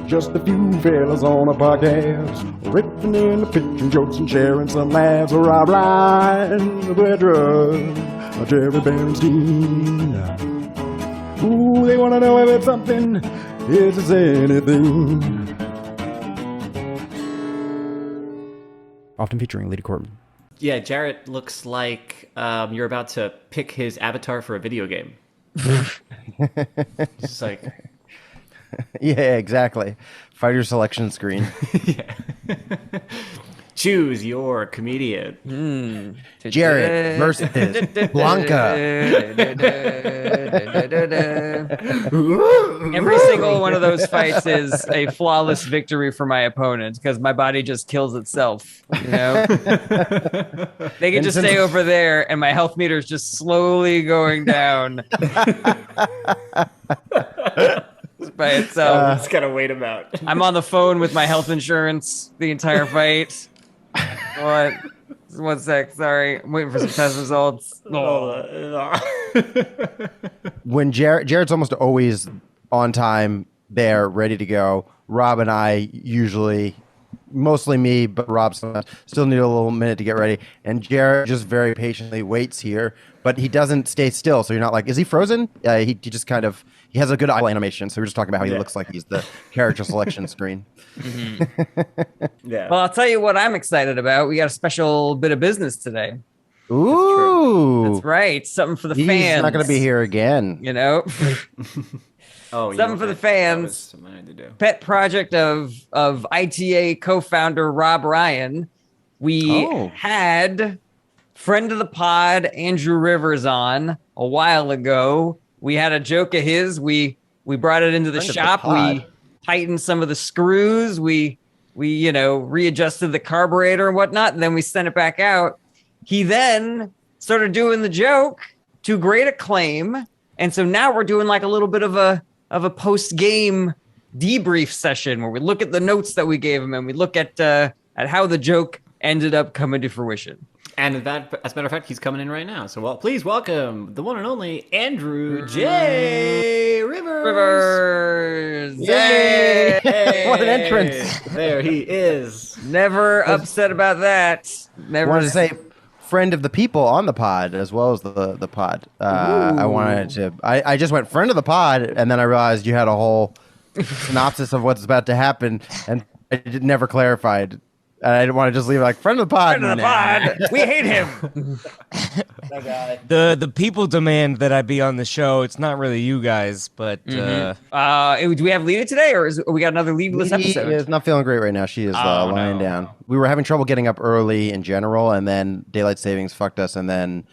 Just a few fellas on a podcast, ripping in the pitching jokes and sharing some laughs. Rob Ryan, Pedro, Jerry Bernstein. Ooh, they want to know if it's something, if it's anything. Often featuring Lady Corbin. Yeah, Jarret looks like you're about to pick his avatar for a video game. Just like... Yeah, exactly. Fighter selection screen. Yeah. Choose your comedian. Jarret versus Blanca. Every single one of those fights is a flawless victory for my opponent because my body just kills itself. You know, they can just stay over there, and my health meter is just slowly going down. By itself. Just gotta wait him out. I'm on the phone with my health insurance the entire fight. What? 1 sec. Sorry, I'm waiting for some test results. When Jarret's almost always on time, there, ready to go. Rob and I usually, mostly me, but Rob still need a little minute to get ready. And Jarret just very patiently waits here, but he doesn't stay still. So you're not like, is he frozen? He just kind of, he has a good eye animation. So we're just talking about how he looks like he's the character selection screen. Yeah. Well, I'll tell you what I'm excited about. We got a special bit of business today. Ooh. That's right. Something for the He's fans. not going to be here again. You know? Oh, Something for the fans. That was something I had to do. Pet project of ITA co-founder Rob Ryan. We had friend of the pod Andrew Rivers on a while ago. We had a joke of his. We brought it into the shop. We tightened some of the screws. We readjusted the carburetor and whatnot, and then we sent it back out. He then started doing the joke to great acclaim, and so now we're doing like a little bit of a post-game debrief session where we look at the notes that we gave him and we look at how the joke ended up coming to fruition. And that, as a matter of fact, he's coming in right now. So, please welcome the one and only Andrew J. Rivers. Yay! What an entrance. There he is. Never upset about that. Never. I wanted to say friend of the people on the pod as well as the pod. I just went friend of the pod, and then I realized you had a whole synopsis of what's about to happen, and it never clarified. And I didn't want to just leave it like friend of the pod. Friend of the pod. We hate him. That guy. The people demand that I be on the show. It's not really you guys, but do we have Lita today, or we got another leadless episode? is not feeling great right now. She is lying down. We were having trouble getting up early in general, and then daylight savings fucked us, and then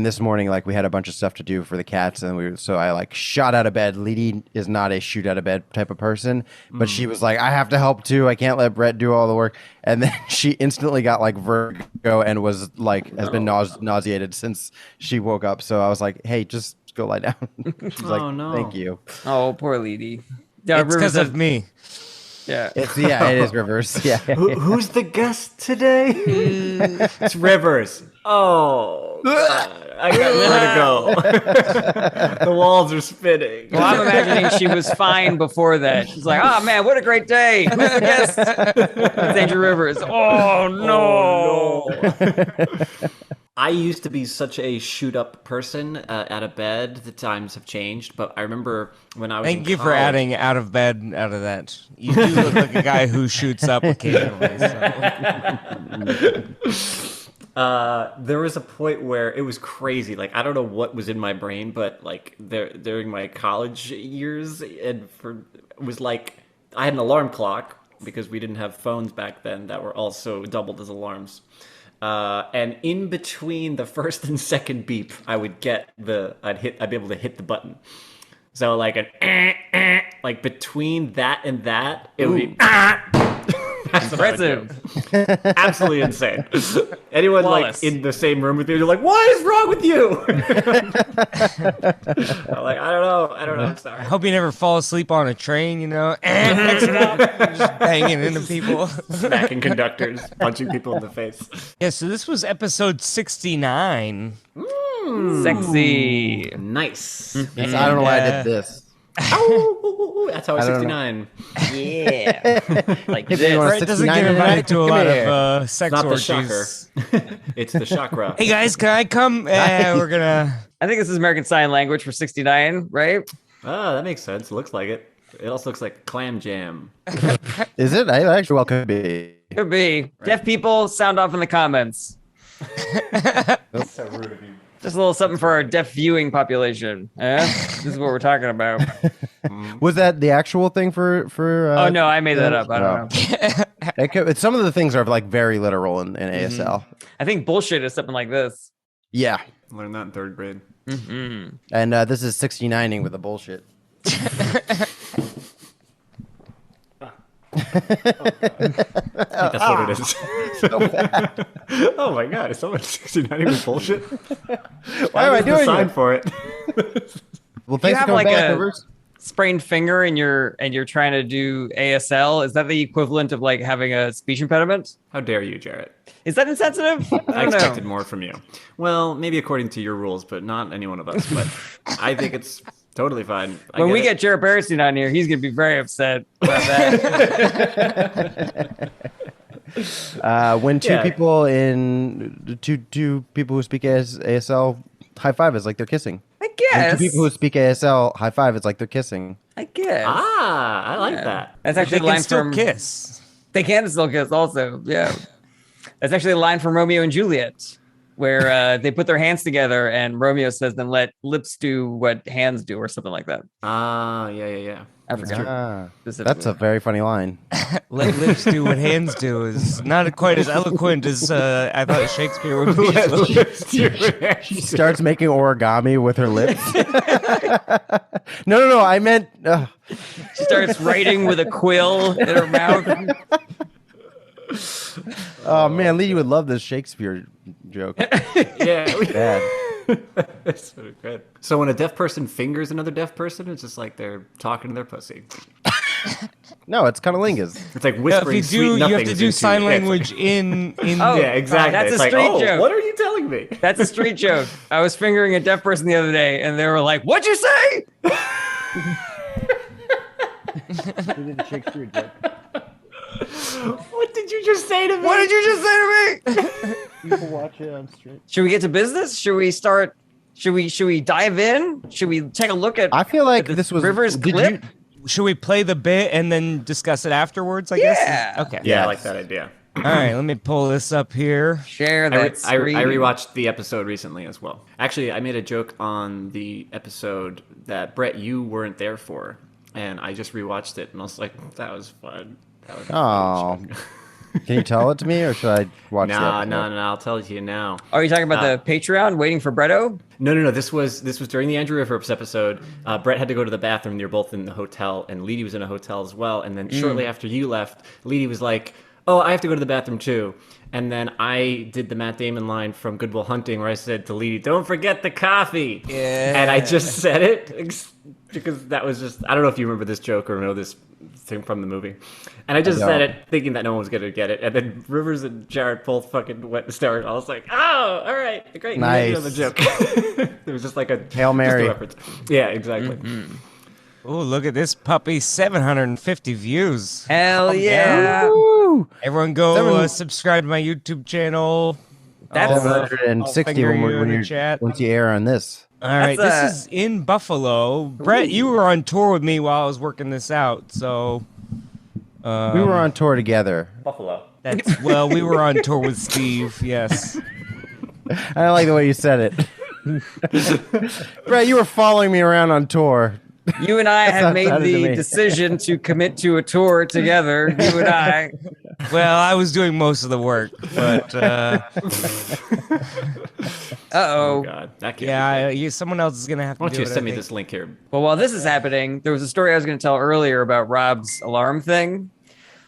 this morning, like, we had a bunch of stuff to do for the cats, and so I like shot out of bed. Liddy is not a shoot out of bed type of person, but she was like, I have to help too. I can't let Brett do all the work. And then she instantly got like vertigo and was like, has been nauseated since she woke up. So I was like, hey, just go lie down. She's like, thank you. Oh, poor Liddy. it's because of me. Yeah. It is Rivers. Yeah. Who's the guest today? It's Rivers. Oh, God. I got vertigo. The walls are spinning. Well, I'm imagining she was fine before that. She's like, oh, man, what a great day. Who's the guest? It's Andrew Rivers. Oh, no. I used to be such a shoot-up person out of bed. The times have changed, but I remember when I was Thank you for adding out of bed out of that. You do look like a guy who shoots up occasionally. So. There was a point where it was crazy. Like, I don't know what was in my brain, but like during my college years, it was like I had an alarm clock because we didn't have phones back then that were also doubled as alarms. And in between the first and second beep, I'd be able to hit the button. So like like between that and that, it would be That's impressive. Absolutely insane. Anyone Flawless. like in the same room with you, you're like, what is wrong with you? I'm like, I don't know. I'm sorry. I hope you never fall asleep on a train, just banging into people. Smacking conductors, punching people in the face. Yeah, so this was episode 69. Sexy. Nice. I don't know why I did this. Ooh, that's how I I don't know. 69. Yeah. Like Hey, you this. want Brett doesn't 69 get invited tonight? to a Come lot here. of sex Not the orgies. shocker. It's the chakra. Hey guys, can I come? We're gonna. I think this is American Sign Language for 69, right? Ah, that makes sense. Looks like it. It also looks like clam jam. Is it? I actually well could be. Could be. Deaf people, sound off in the comments. So rude of you. Just a little something for our deaf viewing population. This is what we're talking about. Was that the actual thing for? Oh no, I made that up. I don't know. Some of the things are like very literal in ASL. I think bullshit is something like this. Yeah, Learned that in 3rd grade. and this is 69ing with the bullshit. I think that's what it is. Oh my god, is someone 69 with bullshit? Why am I doing sign it? for it? Well, You thanks for have coming like back, a Rivers. sprained finger and you're trying to do ASL. Is that the equivalent of like having a speech impediment? How dare you, Jarret? Is that insensitive? I I don't expected know. more from you. Well, maybe according to your rules, but not any one of us. But I think it's totally fine. When we get Jarret Berenstein on here, he's gonna be very upset about that. When two Yeah. people who speak ASL high five is like they're kissing. I When guess. two people who speak ASL high five, it's like they're kissing. I guess. I like Yeah. that. That's They actually a can line still from kiss. They can still kiss also. Yeah. That's actually a line from Romeo and Juliet where they put their hands together and Romeo says, then let lips do what hands do or something like that. Yeah. I forgot. Ah, specifically. that's a very funny line. Let lips do what hands do is not quite as eloquent as I thought Shakespeare would be. She starts making origami with her lips. No. I meant. She starts writing with a quill in her mouth. Oh man, Lee, you would love this Shakespeare joke. Yeah. Bad. That's so good. So when a deaf person fingers another deaf person, it's just like they're talking to their pussy. No, it's cunnilingus. It's like If whispering you sweet do, you have nothings to do into sign your ears. language in. Oh, Yeah, exactly. that's It's a like, street oh, joke. what are you telling me? That's a street joke. I was fingering a deaf person the other day and they were like, what'd you say? Shakespeare joke. What did you just say to me? What did you just say to me? People watch it on stream. Should we get to business? Should we start? Should we dive in? Should we take a look at I feel like the this was Rivers did clip? Should we play the bit and then discuss it afterwards? I guess. Yeah. Okay. Yeah, Yes. I like that idea. All right. Let me pull this up here. Share I that screen. rewatched the episode recently as well. Actually, I made a joke on the episode that Brett, you weren't there for, and I just rewatched it, and I was like, that was fun. That was a Oh. funny joke. Can you tell it to me, or should I watch the No, episode? I'll tell it to you now. Are you talking about the Patreon waiting for Bretto? No. This was during the Andrew Rivers episode. Brett had to go to the bathroom. They were both in the hotel, and Leedy was in a hotel as well. And then shortly after you left, Leedy was like, "Oh, I have to go to the bathroom too." And then I did the Matt Damon line from Good Will Hunting, where I said to Leedy, "Don't forget the coffee." Yeah. And I just said it because that was just—I don't know if you remember this joke or know this thing from the movie. And I just said it thinking that no one was going to get it. And then Rivers and Jarret both fucking went to start. I was like, oh, all right, great. Nice. You know the joke. It was just like a Hail Mary. just a reference. Yeah, exactly. Oh, look at this puppy! 750 views. Hell yeah! Woo! Everyone, go Seven- subscribe to my YouTube channel. That's I'll, 760 finger when, you when in the you're chat. once you air on this. All right, That's this is in Buffalo. Brett, you were on tour with me while I was working this out, so We were on tour together. Buffalo. that's well, we were on tour with Steve. Yes. I don't like the way you said it. Brett, you were following me around on tour. You and I have made sounded to the me. decision to commit to a tour together. You and I. Well, I was doing most of the work, but Oh, Uh-oh. God. That can't yeah, be good. someone else is gonna have to Why don't do you it. I send me think. this link here? Well, while this is happening, there was a story I was going to tell earlier about Rob's alarm thing.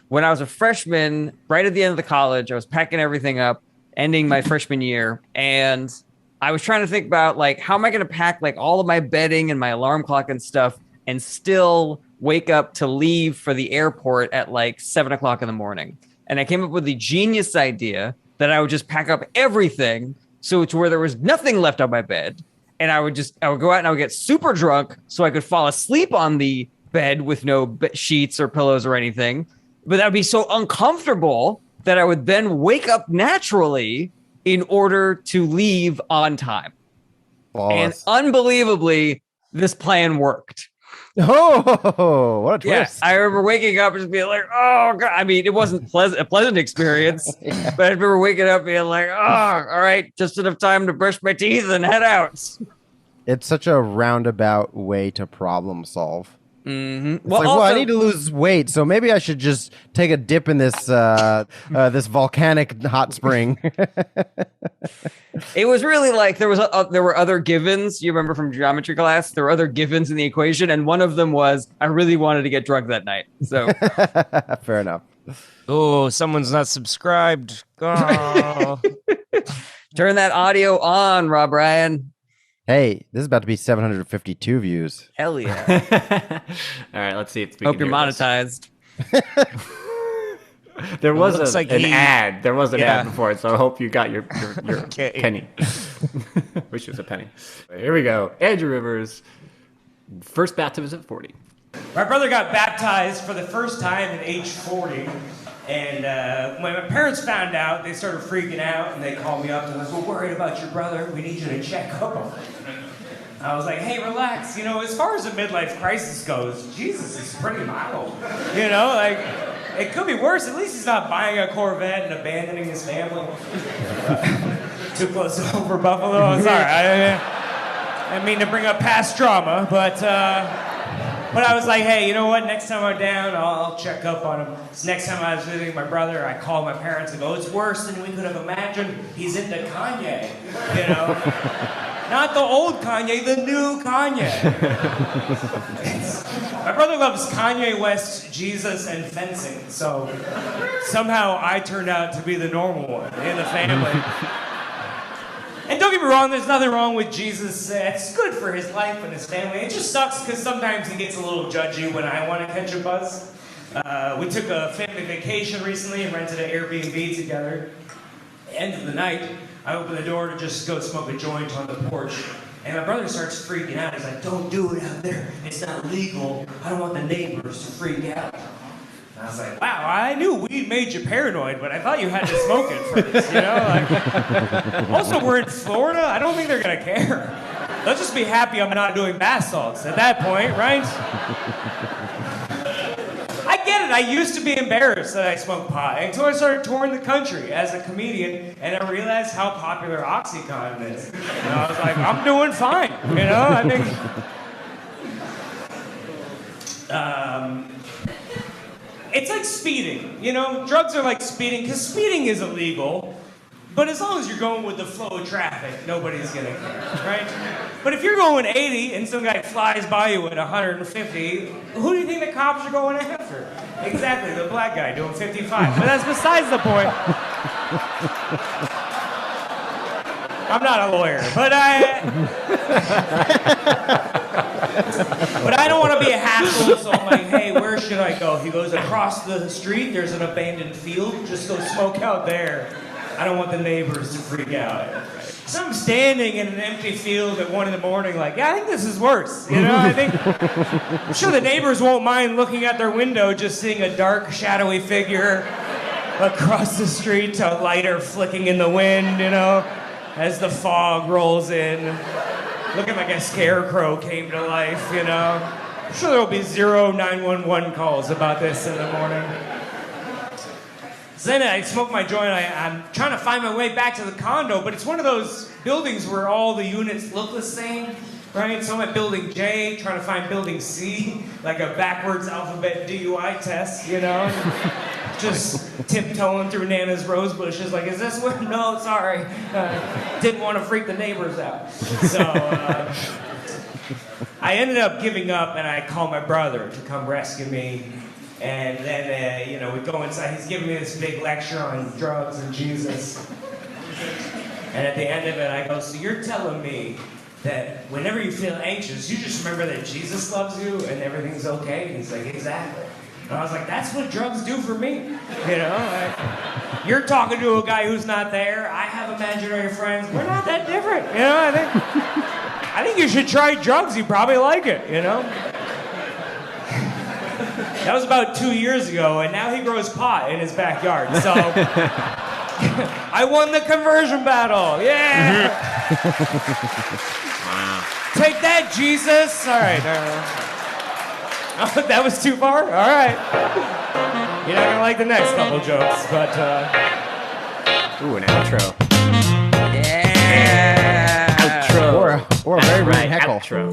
When I was a freshman, right at the end of the college, I was packing everything up, ending my freshman year, and I was trying to think about like how am I going to pack like all of my bedding and my alarm clock and stuff, and still wake up to leave for the airport at like 7:00 in the morning. And I came up with the genius idea that I would just pack up everything so to where there was nothing left on my bed. And I would go out and I would get super drunk so I could fall asleep on the bed with no sheets or pillows or anything, but that would be so uncomfortable that I would then wake up naturally in order to leave on time. Flawless. And unbelievably, this plan worked. Oh, what a Yeah, twist. I remember waking up and just being like, oh, God. I mean, it wasn't a pleasant experience, but I remember waking up being like, oh, all right, just enough time to brush my teeth and head out. It's such a roundabout way to problem solve. Mm-hmm. It's like, well, I need to lose weight, so maybe I should just take a dip in this this volcanic hot spring. It was really like there were other givens. You remember from geometry class? There were other givens in the equation, and one of them was I really wanted to get drunk that night. So Fair enough. Oh, someone's not subscribed. Oh. turn that audio on, Rob Ryan. Hey, this is about to be 752 views. Hell yeah! All right, let's see if we Hope can you're hear this. monetized. There was looks like an he- ad. There was an Yeah. ad before it, so I hope you got your Okay. penny. Wish it was a penny. Here we go. Andrew Rivers, first baptism at 40. My brother got baptized for the first time at age 40. And when my parents found out, they started freaking out and they called me up and was, we're worried about your brother. We need you to check up on him. I was like, hey, relax. You know, as far as a midlife crisis goes, Jesus is pretty mild. You know, like, it could be worse. At least he's not buying a Corvette and abandoning his family. Too close to over Buffalo. I'm sorry. I didn't mean to bring up past trauma, but I was like, hey, you know what? Next time I'm down, I'll check up on him. So next time I was visiting my brother, I called my parents and go, it's worse than we could have imagined. He's into Kanye, you know? Not the old Kanye, the new Kanye. My brother loves Kanye West, Jesus, and fencing. So somehow I turned out to be the normal one in the family. And don't get me wrong, there's nothing wrong with Jesus. It's good for his life and his family. It just sucks because sometimes he gets a little judgy when I want to catch a buzz. We took a family vacation recently and rented an Airbnb together. End of the night, I open the door to just go smoke a joint on the porch. And my brother starts freaking out. He's like, don't do it out there. It's not legal. I don't want the neighbors to freak out. And I was like, wow, I knew weed made you paranoid, but I thought you had to smoke it first, you know? Like, also, we're in Florida. I don't think they're going to care. They'll just be happy I'm not doing bath salts at that point, right? I get it. I used to be embarrassed that I smoked pot until I started touring the country as a comedian, and I realized how popular OxyContin is. And I was like, I'm doing fine, you know? I think... It's like speeding, you know? Drugs are like speeding, because speeding is illegal, but as long as you're going with the flow of traffic, nobody's gonna care, right? But if you're going 80 and some guy flies by you at 150, who do you think the cops are going after? Exactly, the black guy doing 55. But that's besides the point. I'm not a lawyer, but I don't want to be a hassle, so I'm like, hey, where should I go? He goes, across the street, there's an abandoned field. Just go smoke out there. I don't want the neighbors to freak out. So I'm standing in an empty field at 1 in the morning like, yeah, I think this is worse. You know, I'm sure the neighbors won't mind looking at their window, just seeing a dark, shadowy figure across the street, a lighter flicking in the wind, you know, as the fog rolls in. Looking like a scarecrow came to life, you know. I'm sure there will be 0 911 calls about this in the morning. So then I smoke my joint. I'm trying to find my way back to the condo, but it's one of those buildings where all the units look the same, right? So I'm at building J, trying to find building C, like a backwards alphabet DUI test, you know? Just tiptoeing through Nana's rose bushes, like, is this where? No, sorry. Didn't want to freak the neighbors out. So I ended up giving up, and I called my brother to come rescue me. And then, you know, we go inside. He's giving me this big lecture on drugs and Jesus. And at the end of it, I go, so you're telling me that whenever you feel anxious, you just remember that Jesus loves you and everything's okay? And he's like, exactly. And I was like, that's what drugs do for me. You know, you're talking to a guy who's not there. I have imaginary friends. We're not that different. You know, I think you should try drugs. You probably like it, you know? That was about 2 years ago, and now he grows pot in his backyard. So I won the conversion battle. Yeah. Wow. Take that, Jesus. All right. Oh, that was too far? All right. You're not going to like the next couple jokes, but... Ooh, an outro. Yeah. Outro. Or a very rude Right, heckle. outro.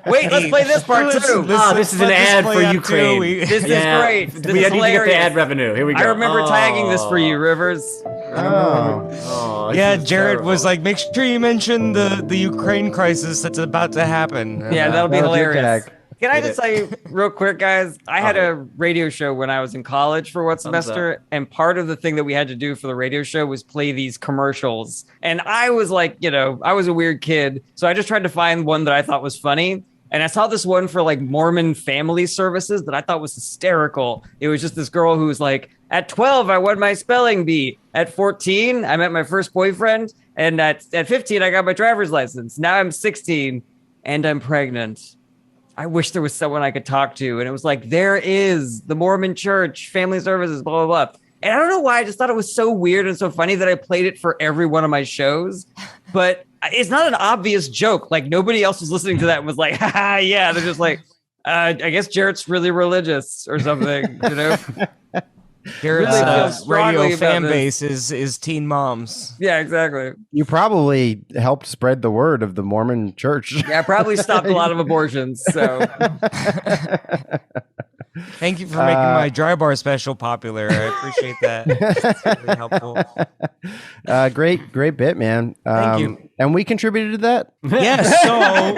Wait, let's play this part too. This is an ad for Ukraine. This is great. This we is need to get the hilarious. ad revenue. Here we go. I remember tagging this for you, Rivers. Oh. Oh, this Yeah, is Jarret was terrible. like, make sure you mention the Ukraine crisis that's about to happen. Yeah, that'll be That was your hilarious. tag. Can I just say real quick, guys? I had a radio show when I was in college for one semester, and part of the thing that we had to do for the radio show was play these commercials. And I was like, I was a weird kid, so I just tried to find one that I thought was funny. And I saw this one for like Mormon family services that I thought was hysterical. It was just this girl who was like, at 12, I won my spelling bee. At 14, I met my first boyfriend. And at 15, I got my driver's license. Now I'm 16 and I'm pregnant. I wish there was someone I could talk to. And it was like, there is the Mormon church, family services, blah, blah, blah. And I don't know why. I just thought it was so weird and so funny that I played it for every one of my shows. But it's not an obvious joke. Like nobody else was listening to that and was like, haha, yeah. They're just like, I guess Jarrett's really religious or something, Jarrett's Really feel strongly radio about fan this. base is teen moms. Yeah, exactly. You probably helped spread the word of the Mormon church. Yeah, I probably stopped a lot of abortions. So Thank you for making my dry bar special popular. I appreciate that. It's really helpful. Great bit, man. Thank you. And we contributed to that. Yes. So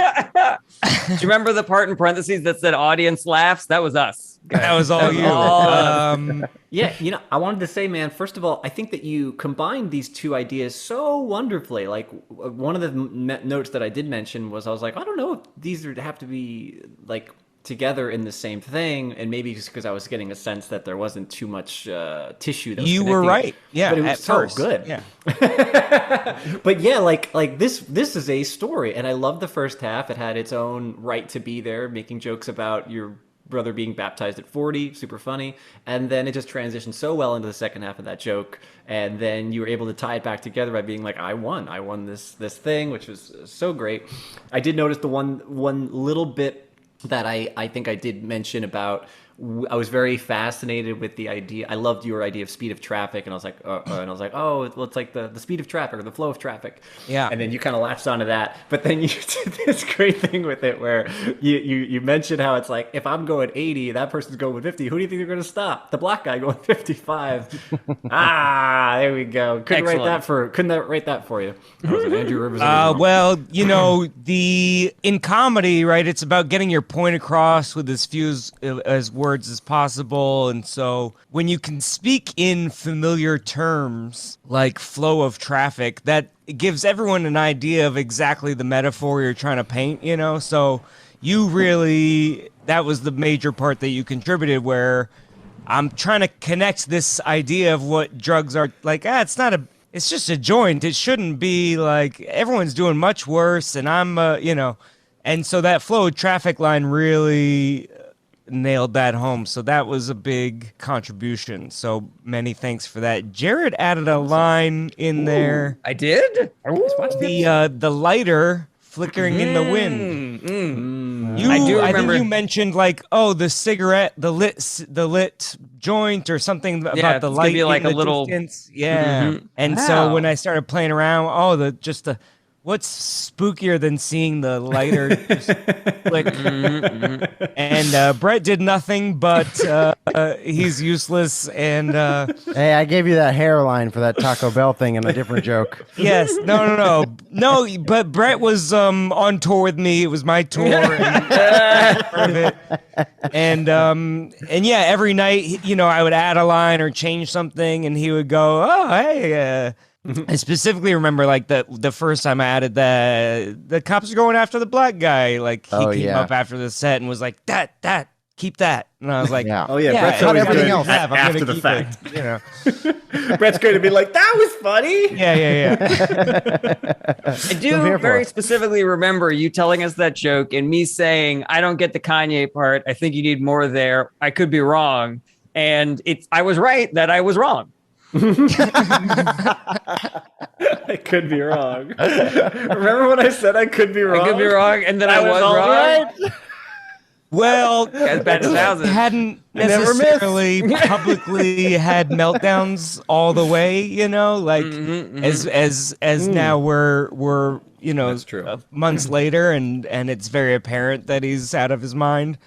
do you remember the part in parentheses that said audience laughs? That was us. that was all you. Yeah, I wanted to say, man, first of all, I think that you combined these two ideas so wonderfully. Like, one of the notes that I did mention was I was like, I don't know if these would have to be, like, together in the same thing, and maybe just because I was getting a sense that there wasn't too much tissue that was You were connecting. right. Yeah, but it was at so first. good. Yeah. But yeah, like this is a story, and I love the first half. It had its own right to be there, making jokes about your brother being baptized at 40, super funny, and then it just transitioned so well into the second half of that joke, and then you were able to tie it back together by being like, I won this thing, which was so great. I did notice the one little bit that I think I did mention about, I was very fascinated with the idea. I loved your idea of speed of traffic, and I was like, oh, well, it's like the speed of traffic or the flow of traffic. Yeah. And then you kind of latched onto that, but then you did this great thing with it where you mentioned how it's like, if I'm going 80, that person's going 50. Who do you think they're going to stop? The black guy going 55. There we go. Couldn't write that for you. That was an Andrew Rivers. Well, in comedy, right? It's about getting your point across with as few as words as possible, and so when you can speak in familiar terms like flow of traffic, that gives everyone an idea of exactly the metaphor you're trying to paint. So you really, that was the major part that you contributed, where I'm trying to connect this idea of what drugs are like. It's just a joint. It shouldn't be like everyone's doing much worse, and I'm, and so that flow of traffic line really nailed that home. So that was a big contribution. So many thanks for that. Jarret added a line in there. I did. The lighter flickering in the wind. I think you mentioned like, the cigarette, the lit joint or something about the light. Be like in a the little. distance. Yeah. Mm-hmm. And so when I started playing around, what's spookier than seeing the lighter just flick? And Brett did nothing, but he's useless. And Hey, I gave you that hairline for that Taco Bell thing in a different joke. yes, no. But Brett was on tour with me. It was my tour, and part of it. And yeah, every night, I would add a line or change something, and he would go, "Oh, hey." I specifically remember like the first time I added the cops are going after the black guy. Like he came up after the set and was like, that keep that. And I was like, Yeah. Oh yeah, Yeah, Brett's cut always everything good else. I'm gonna after the keep fact. it, you know. Brett's going to be like, that was funny. Yeah. I do here for very it. specifically remember you telling us that joke and me saying, I don't get the Kanye part. I think you need more there. I could be wrong. And I was right that I was wrong. I could be wrong. Remember when I said I could be wrong? I could be wrong. And then I was all wrong. right. Well, As bad as thousands. hadn't never miss. necessarily publicly had meltdowns all the way, you know, like as now we're you know That's true. Months later, and it's very apparent that he's out of his mind.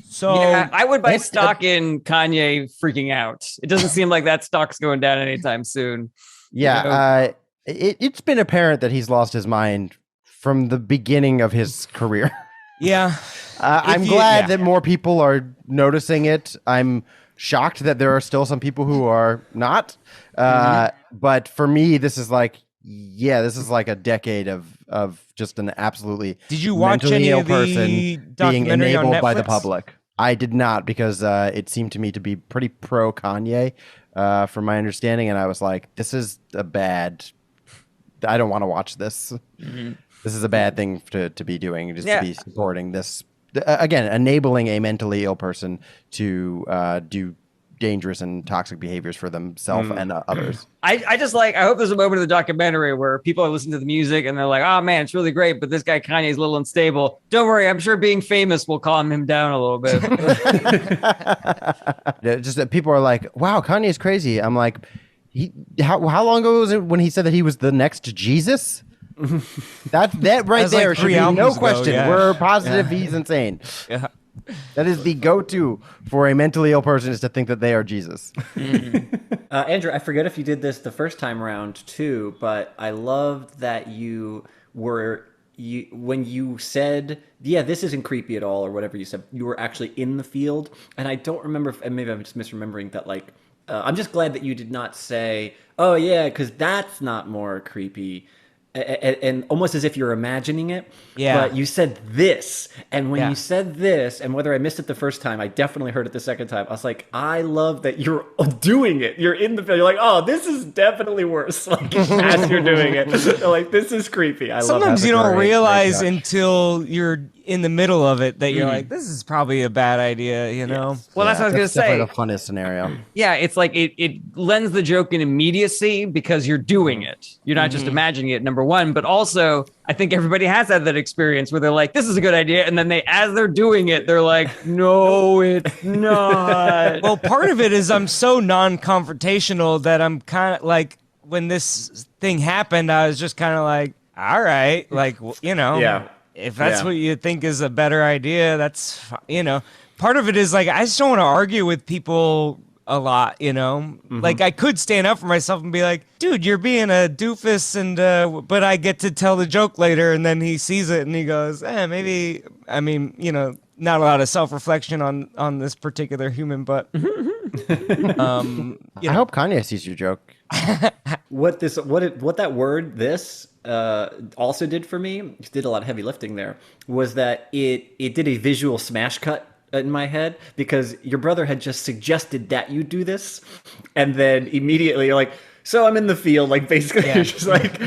So Yeah, I would buy stock in Kanye freaking out. It doesn't seem like that stock's going down anytime soon. Yeah, it's been apparent that he's lost his mind from the beginning of his career. yeah. I'm glad that more people are noticing it. I'm shocked that there are still some people who are not. But for me, this is like a decade of just an absolutely Did you watch mentally any ill of the person being documentary on enabled by the Netflix? public. I did not, because it seemed to me to be pretty pro Kanye, from my understanding, and I was like, this is a bad. I don't want to watch this. This is a bad thing to be doing, just to be supporting this. Again, enabling a mentally ill person to do dangerous and toxic behaviors for themselves and others. I just I hope there's a moment in the documentary where people are listening to the music and they're like, oh man, it's really great, but this guy Kanye's a little unstable. Don't worry, I'm sure being famous will calm him down a little bit. Just that people are like, wow, Kanye's crazy. I'm like, how long ago was it when he said that he was the next Jesus? that right was like there should 3 be no albums ago, question. yeah. We're positive he's insane. Yeah. That is the go-to for a mentally ill person, is to think that they are Jesus. Andrew, I forget if you did this the first time around too, but I loved that when you said, yeah, this isn't creepy at all, or whatever you said, you were actually in the field. And I don't remember and maybe I'm just misremembering that, like, I'm just glad that you did not say, oh yeah, because that's not more creepy. And almost as if you're imagining it. Yeah. But you said this. And when Yeah. you said this, and whether I missed it the first time, I definitely heard it the second time. I was like, I love that you're doing it. You're in the film. You're like, oh, this is definitely worse. Like, as you're doing it. You're like, this is creepy. I love Sometimes that. you don't great realize touch. until you're in the middle of it that you're like, this is probably a bad idea, you know? Well, that's what I was going to That's say. definitely the funnest scenario. Yeah, it's like it lends the joke an immediacy because you're doing it. You're not just imagining it, number one, but also I think everybody has had that experience where they're like, this is a good idea. And then as they're doing it, they're like, no, it's not. Well, part of it is I'm so non-confrontational that I'm kind of like, when this thing happened, I was just kind of like, all right, like, you know, Yeah. if that's Yeah. what you think is a better idea, you know, part of it is like, I just don't want to argue with people a lot, you know, like I could stand up for myself and be like, dude, you're being a doofus. And, but I get to tell the joke later, and then he sees it and he goes, maybe, I mean, you know, not a lot of self-reflection on this particular human, but, I hope Kanye sees your joke. What that word this also did for me, did a lot of heavy lifting there, was that it did a visual smash cut in my head, because your brother had just suggested that you do this, and then immediately you're like, so I'm in the field, like, basically you're just like,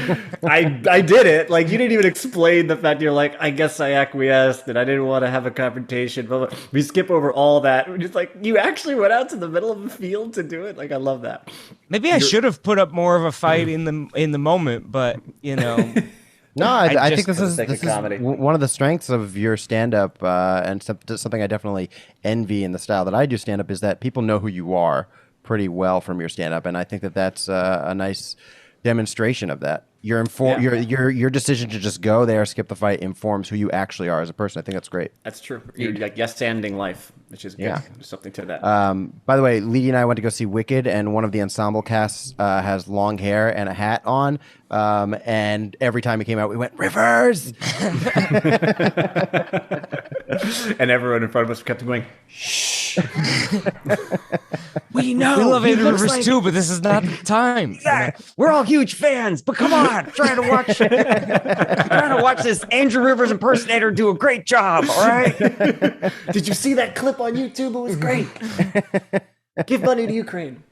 I did it, like, you didn't even explain the fact, you're like, I guess I acquiesced and I didn't want to have a confrontation, but we skip over all that. We're just like, you actually went out to the middle of the field to do it. Like, I love that. maybe I should have put up more of a fight in the moment, but you know, No, I think just this for the is sake of comedy. one of the strengths of your stand-up, and something I definitely envy in the style that I do stand-up, is that people know who you are pretty well from your stand-up, and I think that that's a nice demonstration of that. Your decision to just go there, skip the fight, informs who you actually are as a person. I think that's great. That's true. You're like yes-standing life, which is good. Yeah. There's something to that. By the way, Leedy and I went to go see Wicked, and one of the ensemble casts has long hair and a hat on. And every time he came out, we went, Rivers! And everyone in front of us kept going, shh. We know. We love he Andrew looks Rivers like- too, but this is not the time. Yeah, we're all huge fans, but come on, trying to watch this Andrew Rivers impersonator do a great job. All right. Did you see that clip on YouTube? It was great. Give money to Ukraine.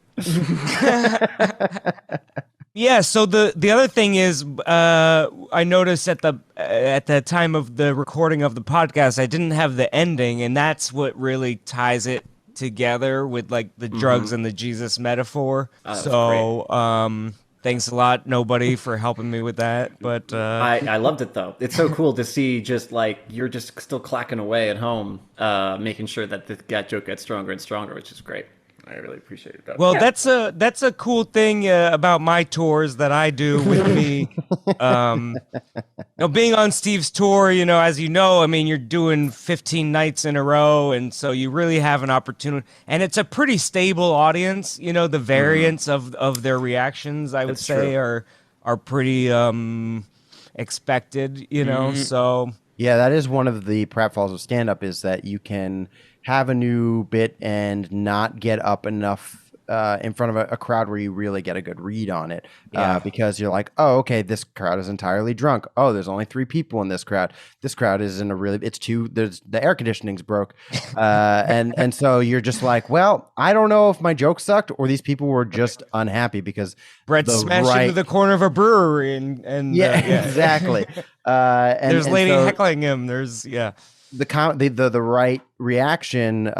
Yeah. So the other thing is, I noticed at the time of the recording of the podcast, I didn't have the ending, and that's what really ties it together with like the drugs and the Jesus metaphor. Thanks a lot, nobody, for helping me with that. But I loved it though. It's so cool to see just like you're just still clacking away at home, making sure that that joke gets stronger and stronger, which is great. I really appreciate it. well, that's a cool thing about my tours that I do with me. Being on Steve's tour, as you know, I mean, you're doing 15 nights in a row, and so you really have an opportunity. And it's a pretty stable audience. The variance of their reactions, I would say, are pretty expected. So Yeah, that is one of the pratfalls of stand-up, is that you can have a new bit and not get up enough in front of a crowd where you really get a good read on it. Because you're like, oh, okay, this crowd is entirely drunk. Oh, there's only 3 people in this crowd. This crowd is in there's the air conditioning's broke. And so you're just like, well, I don't know if my joke sucked or these people were just unhappy because Brett's smashed into the corner of a brewery and exactly. There's lady so heckling him. There's the right reaction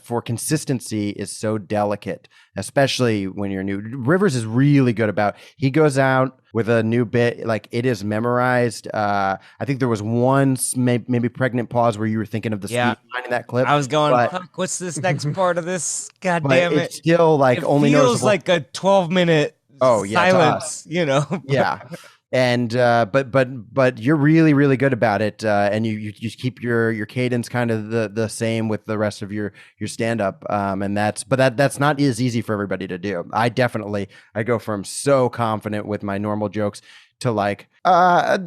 for consistency is so delicate, especially when you're new. Rivers is really good about, he goes out with a new bit, like it is memorized. I think there was one maybe pregnant pause where you were thinking of the speed line in that clip. I was going, fuck, what's this next part of this? God damn it. It's still like it only feels noticeable. like a 12-minute silence, Yeah. And but you're really, really good about it, and you keep your cadence kind of the same with the rest of your stand up, and that's not as easy for everybody to do. I go from so confident with my normal jokes to like I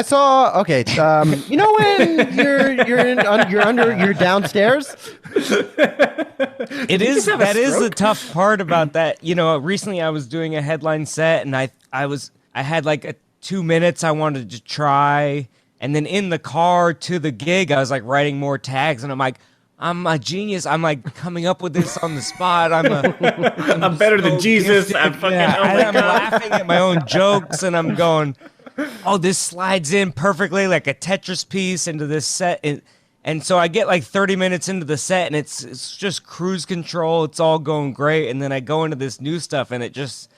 saw when you're downstairs. That is the tough part about that. Recently I was doing a headline set, and I had like 2 minutes I wanted to try, and then in the car to the gig I was like writing more tags, and I'm like, I'm a genius. I'm like coming up with this on the spot. I'm better than Jesus. I'm fucking. I'm laughing at my own jokes, and I'm going, oh, this slides in perfectly like a Tetris piece into this set. And so I get like 30 minutes into the set, and it's just cruise control. It's all going great, and then I go into this new stuff, and it just.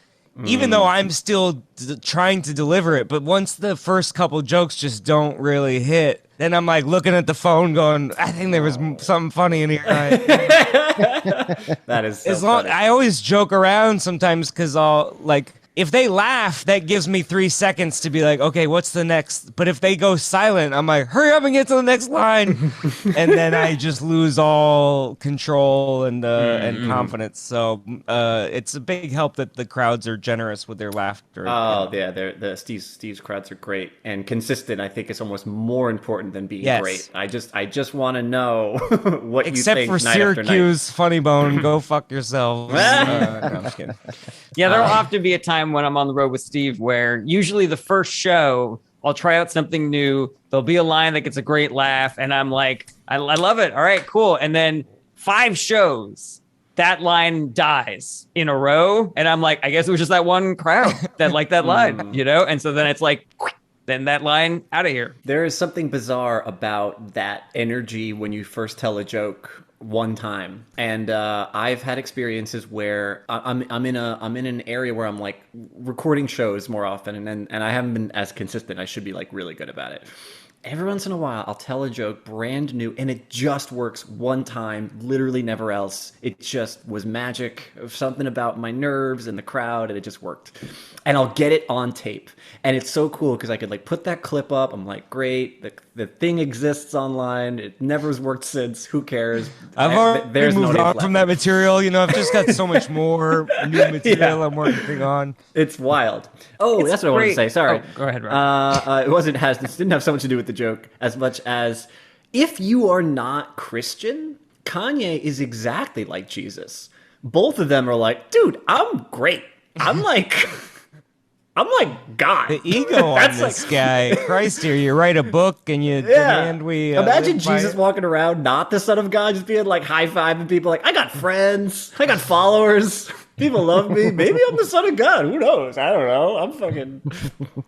Even though I'm still trying to deliver it, but once the first couple jokes just don't really hit, then I'm like looking at the phone going, I think there was something funny in here. That is so funny. I always joke around sometimes because I'll like, if they laugh, that gives me 3 seconds to be like, okay, what's the next? But if they go silent, I'm like, hurry up and get to the next line. And then I just lose all control and confidence. So it's a big help that the crowds are generous with their laughter. Oh, yeah. Steve's crowds are great. And consistent, I think, is almost more important than being great. I just want to know what Except you think for night after night. Syracuse, Funny Bone, go fuck yourselves. No, I'm just kidding. Yeah, there'll often be a time when I'm on the road with Steve where usually the first show, I'll try out something new. There'll be a line that gets a great laugh, and I'm like, I love it. All right, cool. And then 5 shows, that line dies in a row. And I'm like, I guess it was just that one crowd that liked that line, And so then it's like, then that line out of here. There is something bizarre about that energy when you first tell a joke one time, and I've had experiences where I'm in an area where I'm like recording shows more often, and I haven't been as consistent. I should be like really good about it. Every once in a while, I'll tell a joke brand new, and it just works one time, literally never else. It just was magic, something about my nerves and the crowd, and it just worked. And I'll get it on tape. And it's so cool because I could like put that clip up. I'm like, great, the thing exists online. It never has worked since. Who cares? I've already moved on from that material. I've just got so much more new material I'm working on. It's wild. Oh, that's what I wanted to say. Sorry. Oh, go ahead, Rob. It didn't have so much to do with the joke as much as if you are not Christian, Kanye is exactly like Jesus. Both of them are like, dude, I'm great. I'm like God. The ego on That's this guy. Christ, here you write a book and you demand we imagine live by Jesus it. walking around, not the Son of God, just being like high fiving people, like I got friends, I got followers, people love me. Maybe I'm the Son of God. Who knows? I don't know.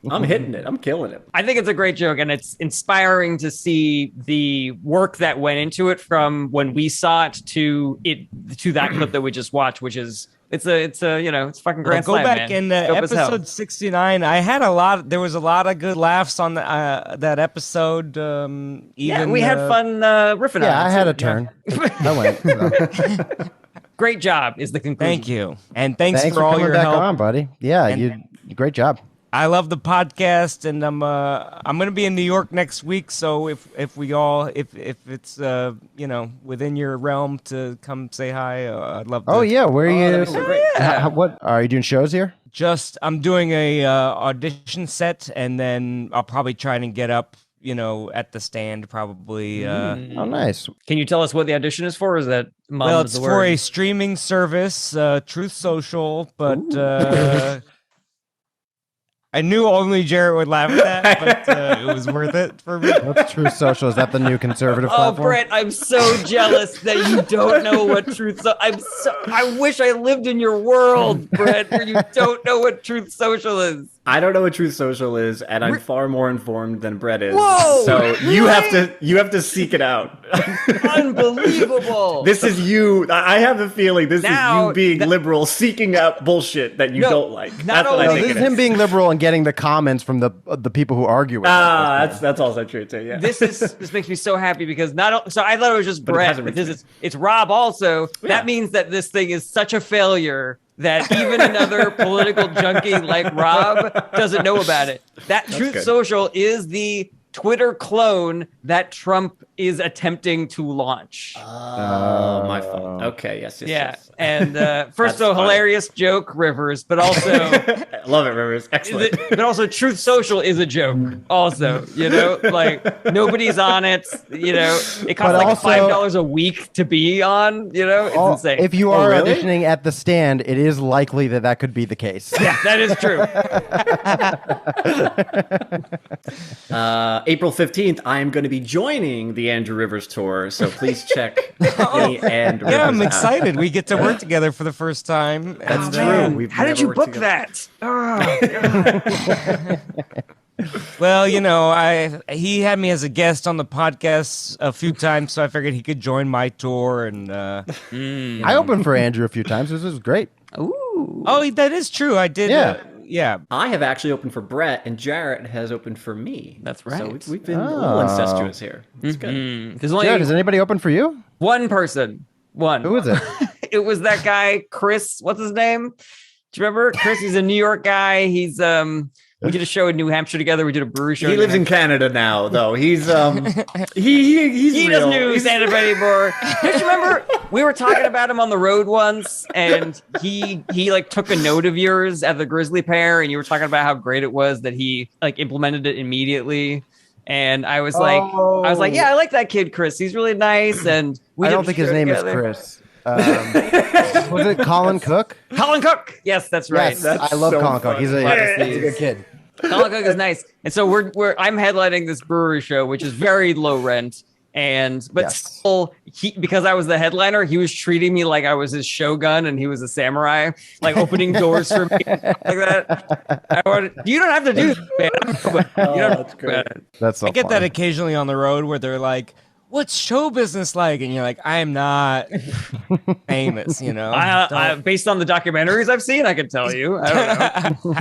I'm hitting it. I'm killing it. I think it's a great joke, and it's inspiring to see the work that went into it from when we saw it to that clip that we just watched, which is it's fucking grand Go slam, back man. in Dope as hell. episode 69. I had there was a lot of good laughs on that episode. Yeah, we had fun riffing on it. Yeah, I had too. a turn. I went. So. Great job is the conclusion. Thank you. And thanks Thanks for for all coming your back help. on, buddy. Yeah, great job. I love the podcast, and I'm gonna be in New York next week. So if it's within your realm to come say hi, I'd love to. Oh yeah, where are you? that'd be so great. What are you doing shows here? I'm doing a audition set, and then I'll probably try and get up, at the stand probably. Oh, nice. Can you tell us what the audition is for? Or is that Well, it's for a streaming service, Truth Social, but I knew only Jarret would laugh at that, but it was worth it for me. What's Truth Social? Is that the new conservative Oh, platform? Brett, I'm so jealous that you don't know what I wish I lived in your world, Brett, where you don't know what Truth Social is. I don't know what Truth Social is, and I'm far more informed than Brett is. Whoa! So you have to seek it out. Unbelievable. This is you. I have a feeling this is you being liberal, seeking out bullshit that you don't like. That's what I No, think this it is him being liberal and getting the comments from the people who argue with him. That's also true too. Yeah. This makes me so happy because so I thought it was just it Brett, hasn't but reached it's Rob also. Yeah. That means that this thing is such a failure that even another political junkie like Rob doesn't know about it. That Truth good. Social is the Twitter clone that Trump is attempting to launch. Oh, my fault. Okay, yes. Yes. And first, That's so funny. hilarious joke, Rivers, but also, I love it, Rivers. Excellent. but also, Truth Social is a joke. Also, like nobody's on it. It costs like also- $5 a week to be on. It's insane. If you are really? auditioning at the stand, it is likely that could be the case. yeah, that is true. April 15th, I am going to be joining the Andrew Rivers tour, so please check me and Rivers Yeah, I'm out. excited. We get to work together for the first time. That's and, true. Man, We've how did never you worked book together. that? Well, he had me as a guest on the podcast a few times, so I figured he could join my tour. And I opened for Andrew a few times. This was great. Ooh. oh, that is true. I did. Yeah. Yeah. I have actually opened for Brett, and Jarret has opened for me. That's So right. we've been a little incestuous here. It's good. There's only Jared, has anybody opened for you? one person. One. Who is it? It was that guy, Chris. What's his name? Do you remember? Chris, he's a New York guy. He's we did a show in New Hampshire together. We did a brewery show. He lives in Canada now, though. He's he's He real. doesn't do stand-up anymore. Don't you remember? We were talking about him on the road once, and he like took a note of yours at the Grizzly Pear, and you were talking about how great it was that he like implemented it immediately. And I was like, yeah, I like that kid, Chris. He's really nice. And we I did don't a think his show name together. is Chris. Was it Colin Cook? Colin Cook. Yes, that's right. Yes, I love so Colin Cook. He's a funny. good kid. Colin Cook is nice. And so I'm headlining this brewery show, which is very low rent. But Yes. still, because I was the headliner, he was treating me like I was his shogun and he was a samurai, like opening doors for me like that. You don't have to do that, man. You don't that's great. That's so I get that funny. occasionally on the road where they're like, "What's show business like?" And you're like, "I am not famous, I, based on the documentaries I've seen, I can tell you. I don't know.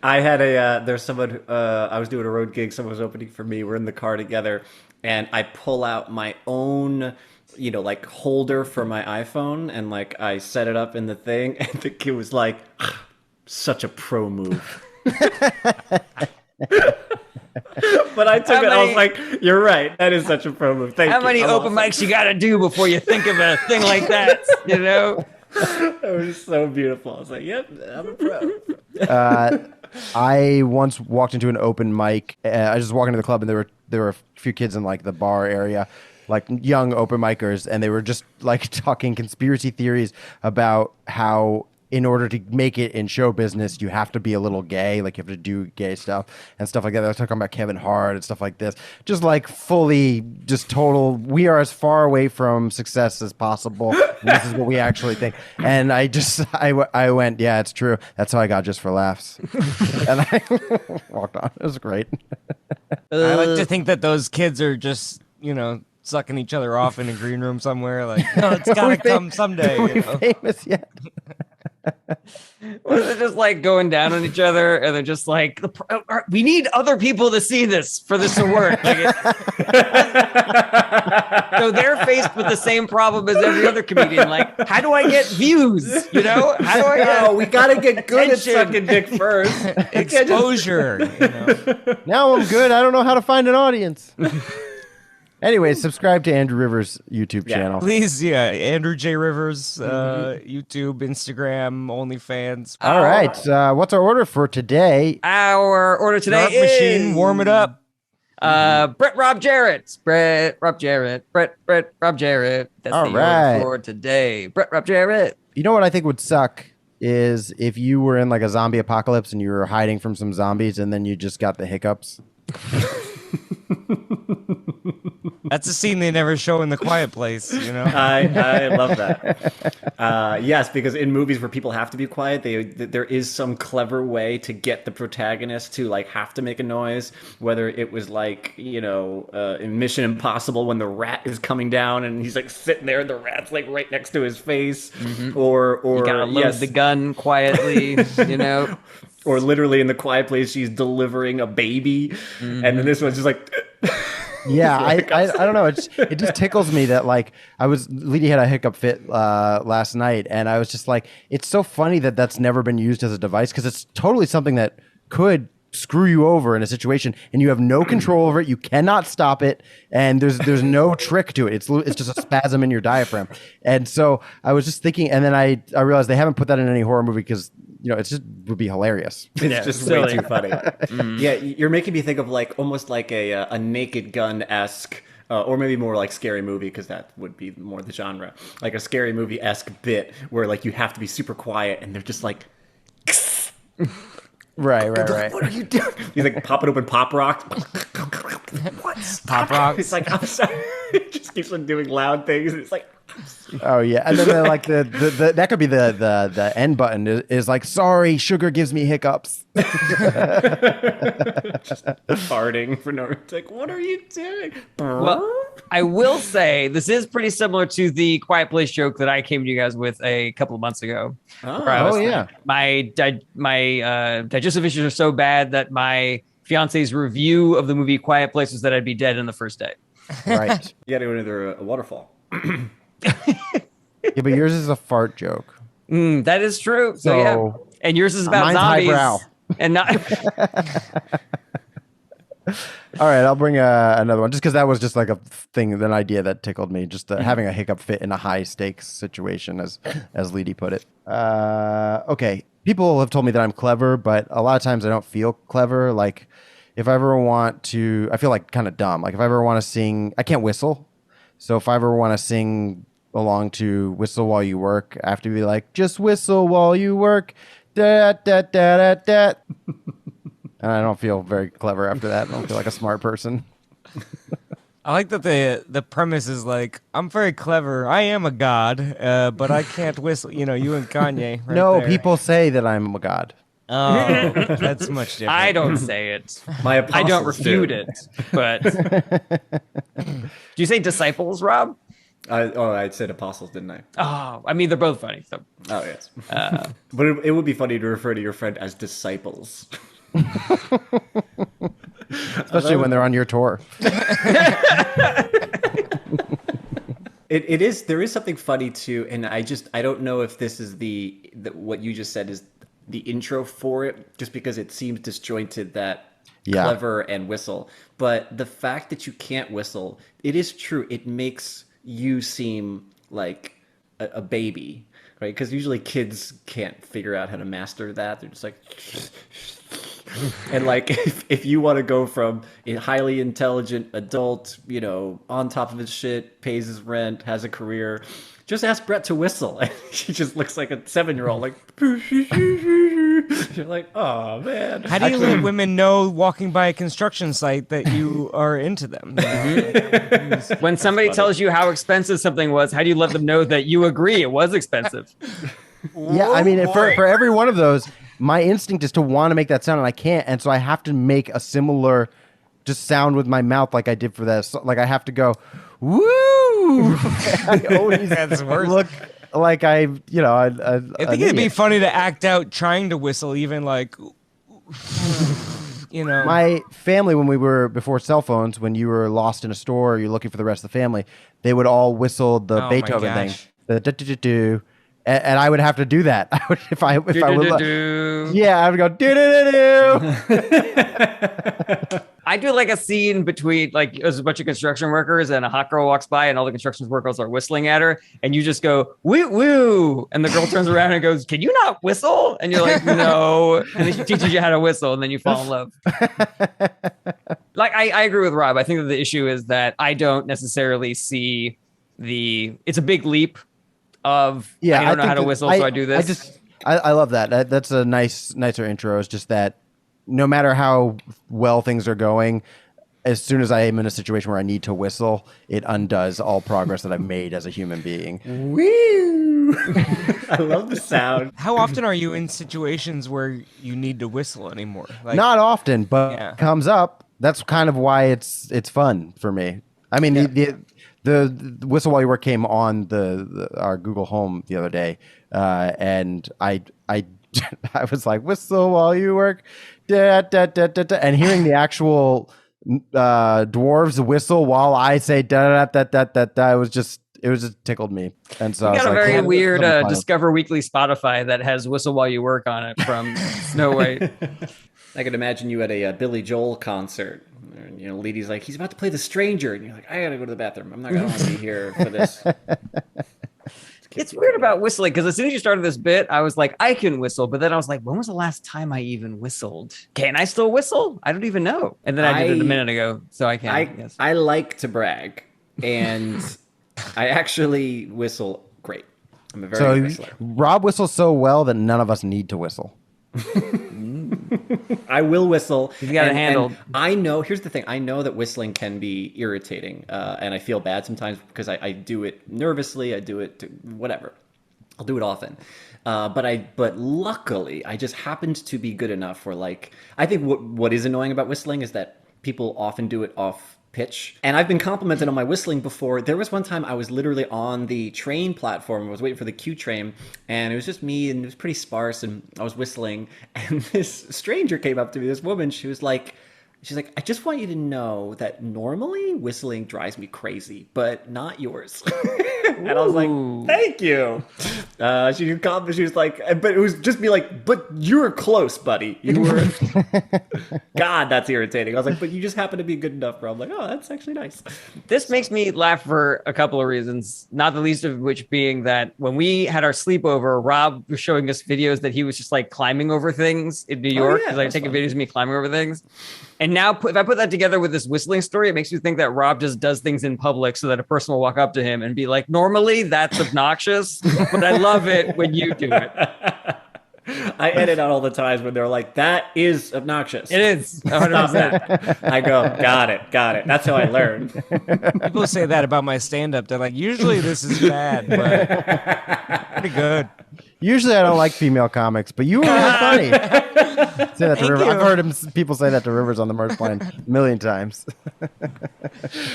I had there's someone, I was doing a road gig, someone was opening for me, we're in the car together, and I pull out my own, like holder for my iPhone, and like I set it up in the thing, and the kid was like, such a pro move. But I took I was like, you're right, that is such a pro move. Thank you. How many I'm open awesome. mics you got to do before you think of a thing like that? It was so beautiful. I was like, yep, I'm a pro. I once walked into an open mic. I just walked into the club, and there were a few kids in like the bar area, like young open micers, and they were just like talking conspiracy theories about how in order to make it in show business, you have to be a little gay, like you have to do gay stuff and stuff like that. They were talking about Kevin Hart and stuff like this, just like fully, just total. We are as far away from success as possible. This is what we actually think. And I went, yeah, it's true. That's how I got Just for Laughs, and I walked on. It was great. I like to think that those kids are just, sucking each other off in a green room somewhere. Like, no, it's gotta come someday. Are we famous yet? Was it just like going down on each other, and they're just like, we need other people to see this for this to work. So they're faced with the same problem as every other comedian. Like, how do I get views? How do I get? We gotta get good at sucking dick first. Exposure. Now I'm good. I don't know how to find an audience. Anyway, subscribe to Andrew Rivers' YouTube channel. Please, Andrew J. Rivers, YouTube, Instagram, OnlyFans. All right. What's our order for today? Our order today Snark is machine, warm it up. Brett Rob Jarret. Brett Rob Jarret. That's All the right. order for today. Brett Rob Jarret. You know what I think would suck is if you were in like a zombie apocalypse and you were hiding from some zombies and then you just got the hiccups. That's a scene they never show in The Quiet Place, I love that. Yes, because in movies where people have to be quiet, there is some clever way to get the protagonist to like have to make a noise. Whether it was like in Mission Impossible when the rat is coming down and he's like sitting there and the rat's like right next to his face, or You gotta load the gun quietly, Or literally in The Quiet Place, she's delivering a baby, and then this one's just like. Yeah, I don't know. It just tickles me that like Leedy had a hiccup fit last night, and I was just like, it's so funny that that's never been used as a device because it's totally something that could screw you over in a situation, and you have no control over it. You cannot stop it, and there's no trick to it. It's just a spasm in your diaphragm. And so I was just thinking, and then I realized they haven't put that in any horror movie because it just would be hilarious. It's just silly. Way too funny. Yeah, you're making me think of like almost like a Naked Gun-esque, or maybe more like Scary Movie, because that would be more the genre. Like a Scary Movie-esque bit where like you have to be super quiet, and they're just like. Right. What are you doing? He's like popping open Pop Rocks. What? Pop Rocks. It's like, I'm sorry. It just keeps on doing loud things. It's like. Oh yeah, and then like the that could be the end button is like, sorry, sugar gives me hiccups. Just farting for no reason. It's like, what are you doing? Well, I will say this is pretty similar to the Quiet Place joke that I came to you guys with a couple of months ago. Yeah. My digestive issues are so bad that my fiance's review of the movie Quiet Place was that I'd be dead in the first day. Right. You gotta go into a waterfall. Yeah, but yours is a fart joke. That is true. So yeah, and yours is about mine's zombies. highbrow. And not. All right, I'll bring another one just because that was just like an idea that tickled me. Just having a hiccup fit in a high stakes situation, as Leedy put it. Okay, people have told me that I'm clever, but a lot of times I don't feel clever. Like if I ever want to, I feel like kind of dumb. Like if I ever want to sing, I can't whistle. So if I ever want to sing along to Whistle While You Work, I have to be like, just whistle while you work. Da, da, da, da, da. And I don't feel very clever after that. I don't feel like a smart person. I like that the premise is like, I'm very clever. I am a god, but I can't whistle. You and Kanye. Right No, there. people say that I'm a god. Oh, that's much different. I don't say it. My I don't apostles refute do. it. But do you say disciples, Rob? I said apostles, didn't I? Oh, I mean they're both funny. So Oh yes. But it would be funny to refer to your friend as disciples. Especially when they're on your tour. It is. There is something funny too, and I don't know if this is the what you just said is the intro for it, just because it seems disjointed that clever and whistle. But the fact that you can't whistle, it is true. It makes you seem like a baby, right? Because usually kids can't figure out how to master that. They're just like, And like, if you want to go from a highly intelligent adult, on top of his shit, pays his rent, has a career, just ask Brett to whistle. And she just looks like a 7-year-old, like, you're like, oh man. How do you let women know walking by a construction site that you are into them? When somebody tells you how expensive something was, how do you let them know that you agree it was expensive? Yeah, I mean, for every one of those, my instinct is to want to make that sound, and I can't, and so I have to make a similar just sound with my mouth like I did for that. So, like I have to go, woo! I always look like I think it'd be funny to act out trying to whistle, even like, My family, when we were before cell phones, when you were lost in a store or you're looking for the rest of the family, they would all whistle the Beethoven thing, the do-do-do-do. And I would have to do that. I would, if I would, yeah, I would go do do do do. I do like a scene between like there's a bunch of construction workers and a hot girl walks by and all the construction workers are whistling at her and you just go woo woo and the girl turns around and goes, "Can you not whistle?" And you're like, "No." And then she teaches you how to whistle and then you fall in love. Like I agree with Rob. I think that the issue is that I don't necessarily see it's a big leap of I don't know how to whistle, so I do this. I love that. That's a nicer intro. It's just that no matter how well things are going, as soon as I am in a situation where I need to whistle, it undoes all progress that I've made as a human being. Woo! I love the sound. How often are you in situations where you need to whistle anymore? Like, not often, but it comes up. That's kind of why it's fun for me. I mean, the Whistle While You Work came on our Google Home the other day, and I I was like, whistle while you work, da, da, da, da, da, and hearing the actual dwarves whistle while I say da da da da da da, it just tickled me. And so you got I was a like, very weird Discover Weekly Spotify that has Whistle While You Work on it from Snow White. I could imagine you at a Billy Joel concert. And, Leedy's like, he's about to play The Stranger, and you're like, I gotta go to the bathroom. I'm not gonna want to be here for this. It's weird about whistling because as soon as you started this bit, I was like, I can whistle, but then I was like, when was the last time I even whistled? Can I still whistle? I don't even know. And then I did it a minute ago, so I can. Yes. I like to brag, and I actually whistle great. I'm a very good whistler. Rob whistles so well that none of us need to whistle. I will whistle. You've got it handled. And I know. Here's the thing. I know that whistling can be irritating, and I feel bad sometimes because I do it nervously. I do it whatever. I'll do it often, but luckily I just happened to be good enough where like I think what is annoying about whistling is that people often do it off pitch. And I've been complimented on my whistling before. There was one time I was literally on the train platform. I was waiting for the Q train, and it was just me, and it was pretty sparse, and I was whistling, and this stranger came up to me, this woman. She's like, I just want you to know that normally whistling drives me crazy, but not yours. And I was like, thank you. She was like, but it was just me like, but you were close, buddy. You were. God, that's irritating. I was like, but you just happen to be good enough, bro. I'm like, oh, that's actually nice. This makes me laugh for a couple of reasons, not the least of which being that when we had our sleepover, Rob was showing us videos that he was just like climbing over things in New York. Because I was taking videos of me climbing over things. And now if I put that together with this whistling story, it makes me think that Rob just does things in public so that a person will walk up to him and be like, normally that's obnoxious, but I love it when you do it. I edit out all the times when they're like, that is obnoxious. It is 100%. I go, got it. That's how I learn. People say that about my stand-up. They're like, usually this is bad, but pretty good. Usually I don't like female comics, but you were really funny. Say that to River. I've heard people say that to Rivers on the Merch Plane a million times.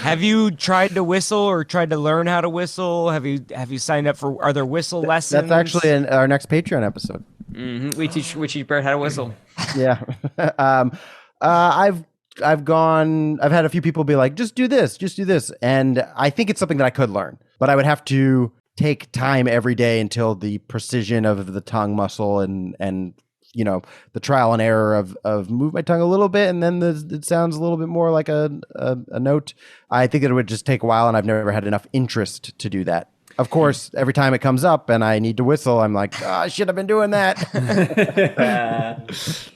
Have you tried to whistle or tried to learn how to whistle? Have you signed up for? Are there whistle lessons? That's actually in our next Patreon episode. Mm-hmm. We teach Brett how to whistle. Yeah. I've had a few people be like, just do this. And I think it's something that I could learn, but I would have to take time every day until the precision of the tongue muscle and the trial and error of move my tongue a little bit and then it sounds a little bit more like a note. I think it would just take a while, and I've never had enough interest to do that. of course, every time it comes up and I need to whistle, I'm like, oh, I should have been doing that.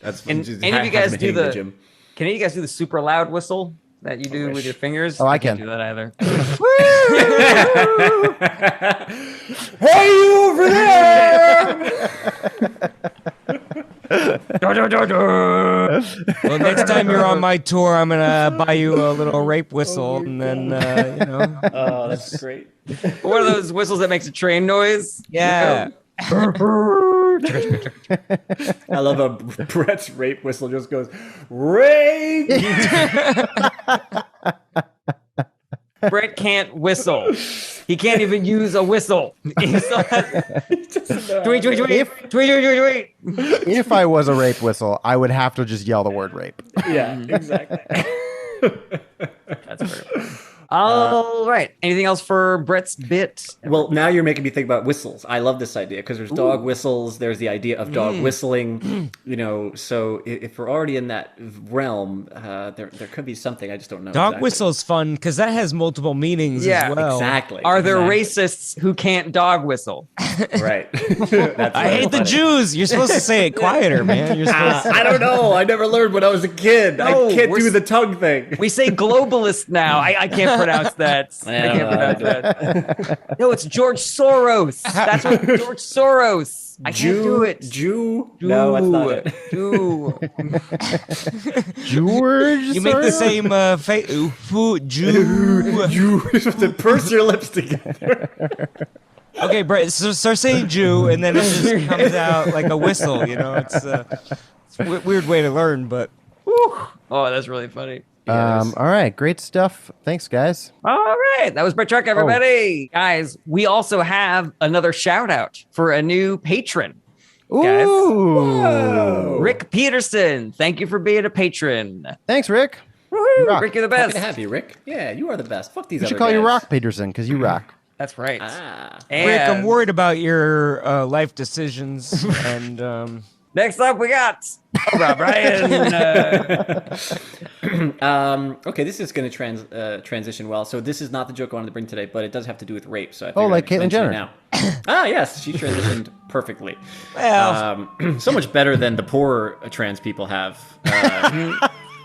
That's Can any of you guys do Can any of you guys do the super loud whistle that you do with your fingers? Oh, I can't can. do that either. Hey, you over there! Well, next time you're on my tour, I'm gonna buy you a little rape whistle, and then Oh, that's great. One of those whistles that makes a train noise. yeah. I love how Brett's rape whistle just goes, rape! Brett can't whistle. He can't even use a whistle. He still has- tweet, tweet, tweet, tweet, tweet, tweet. If I was a rape whistle, I would have to just yell the word rape. Yeah, exactly. That's very funny. All right. Anything else for Brett's bit? Well, now you're making me think about whistles. I love this idea because there's dog whistles. There's the idea of dog whistling. So if we're already in that realm, there could be something. I just don't know. Dog exactly. whistle's fun because that has multiple meanings Yeah, as well. Exactly. Are there exactly. racists who can't dog whistle? Right. That's I hate the Jews. You're supposed to say it quieter, man. You're supposed to... I don't know. I never learned when I was a kid. No, I can't we're do the tongue thing. We say globalist now. I can't pronounce that. I can't pronounce that. No, it's George Soros. That's what George Soros. I can't do it. Jew? No, that's not it. Jew. George, You make the same face. Jew. You have to purse your lips together. Okay, Brett, so start saying Jew, and then it just comes out like a whistle, It's a weird way to learn, but... Oh, that's really funny. All right, great stuff. Thanks, guys. All right. That was Brett Truck, everybody. Guys, we also have another shout out for a new patron. Guys. Ooh. Rick Peterson. Thank you for being a patron. Thanks, Rick. Woo-hoo. rock. Rick, you're the Happy best. to have you, Rick. Yeah, you are the best. Fuck these We other should call you guys. Rock Peterson because you rock. That's right. Ah. Rick, I'm And worried about your life decisions, and... next up, we got Rob Ryan. Okay, this is going to transition well. So this is not the joke I wanted to bring today, but it does have to do with rape. So I figured like I'd Caitlyn mention it Jenner. Now. Yes, she transitioned perfectly. Well... So much better than the poor trans people have.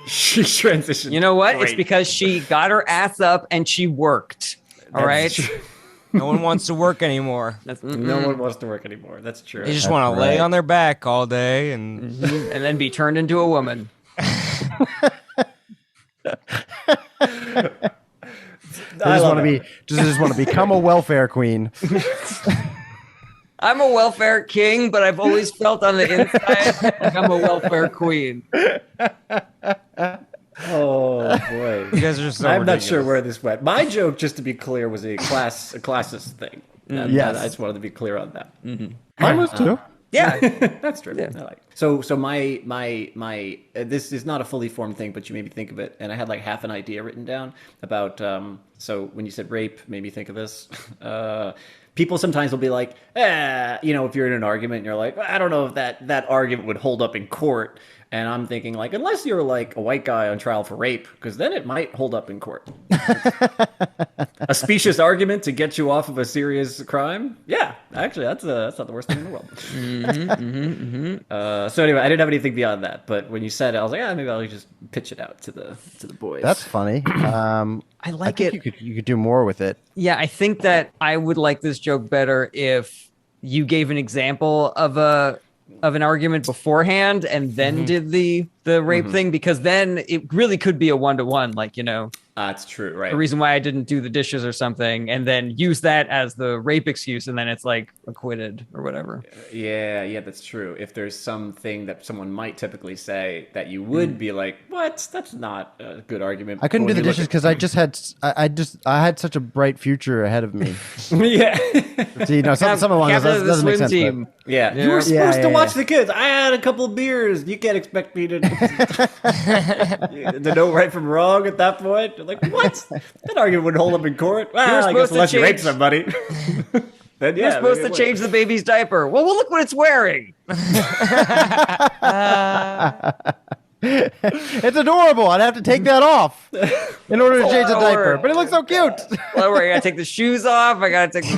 She transitioned. You know what? great. It's because she got her ass up and she worked. All right. That's true. No one wants to work anymore. No one wants to work anymore. That's true. They just want to lay right. on their back all day and... And then be turned into a woman. I just want to become a welfare queen. I'm a welfare king, but I've always felt on the inside like I'm a welfare queen. Oh boy. You guys are so I'm not ridiculous. sure where this went. My joke, just to be clear, was a classist thing. Yes. I just wanted to be clear on that. Mine was too. Yeah. That's true. I like. So my this is not a fully formed thing, but you made me think of it, and I had like half an idea written down about. So when you said rape, made me think of this. People sometimes will be like, if you're in an argument, and you're like, I don't know if that argument would hold up in court. And I'm thinking, like, unless you're like a white guy on trial for rape, because then it might hold up in court. A specious argument to get you off of a serious crime? Yeah, actually, that's not the worst thing in the world. So anyway, I didn't have anything beyond that. But when you said it, I was like, maybe I'll just pitch it out to the boys. That's funny. I like think it. you could do more with it. Yeah, I think that I would like this joke better if you gave an example of an argument beforehand and then did the rape thing, because then it really could be a one-to-one, like, That's true, right? the reason why I didn't do the dishes or something, and then use that as the rape excuse, and then it's like acquitted or whatever. Yeah, that's true. If there's something that someone might typically say that you would be like, what? That's not a good argument. I couldn't But do when the you dishes look because I had such a bright future ahead of me. yeah. See, something along those Captain of lines the doesn't make swim sense. team. Yeah, you Yeah. were supposed to Yeah. watch the kids. I had a couple beers. You can't expect me to know right from wrong at that point. Like, what? That argument would hold up in court. Well, I guess supposed to unless you rape change- somebody. Then You're supposed to change the baby's diaper. Well, look what it's wearing. It's adorable. I'd have to take that off in order to change the diaper, but it looks so cute. Well, I gotta take the shoes off. I gotta take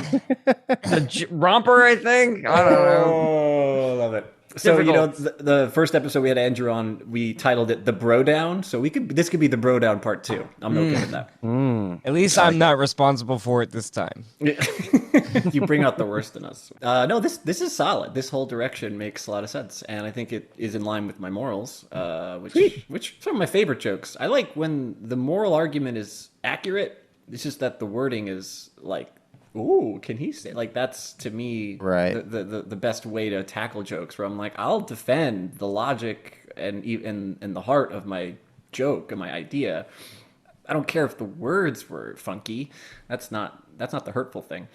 the romper. I think. I don't know. Oh, love it. So you know, the first episode we had Andrew on, we titled it "The Bro Down." So this could be the Bro Down Part 2. I'm okay with that. At least I'm not responsible for it this time. You bring out the worst in us. No, this is solid. This whole direction makes a lot of sense, and I think it is in line with my morals, which some of my favorite jokes. I like when the moral argument is accurate. It's just that the wording is like, "Ooh, can he say?" Like that's to me right the best way to tackle jokes. Where I'm like, I'll defend the logic and the heart of my joke and my idea. I don't care if the words were funky. That's not the hurtful thing.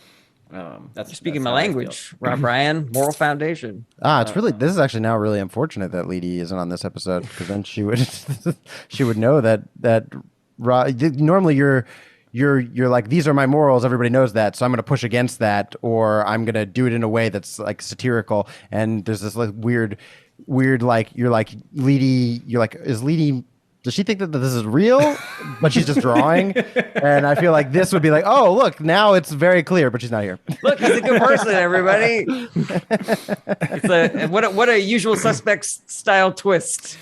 You're speaking my language, Rob Ryan. Moral foundation. It's really. This is actually now really unfortunate that Leedy isn't on this episode, because then she would know that normally you're like, these are my morals. Everybody knows that, so I'm going to push against that, or I'm going to do it in a way that's like satirical. And there's this like weird like you're like Leedy. You're like, is Leedy? Does she think that this is real? But she's just drawing. And I feel like this would be like, oh, look, now it's very clear, but she's not here. Look, he's a good person, everybody. What a Usual Suspects style twist.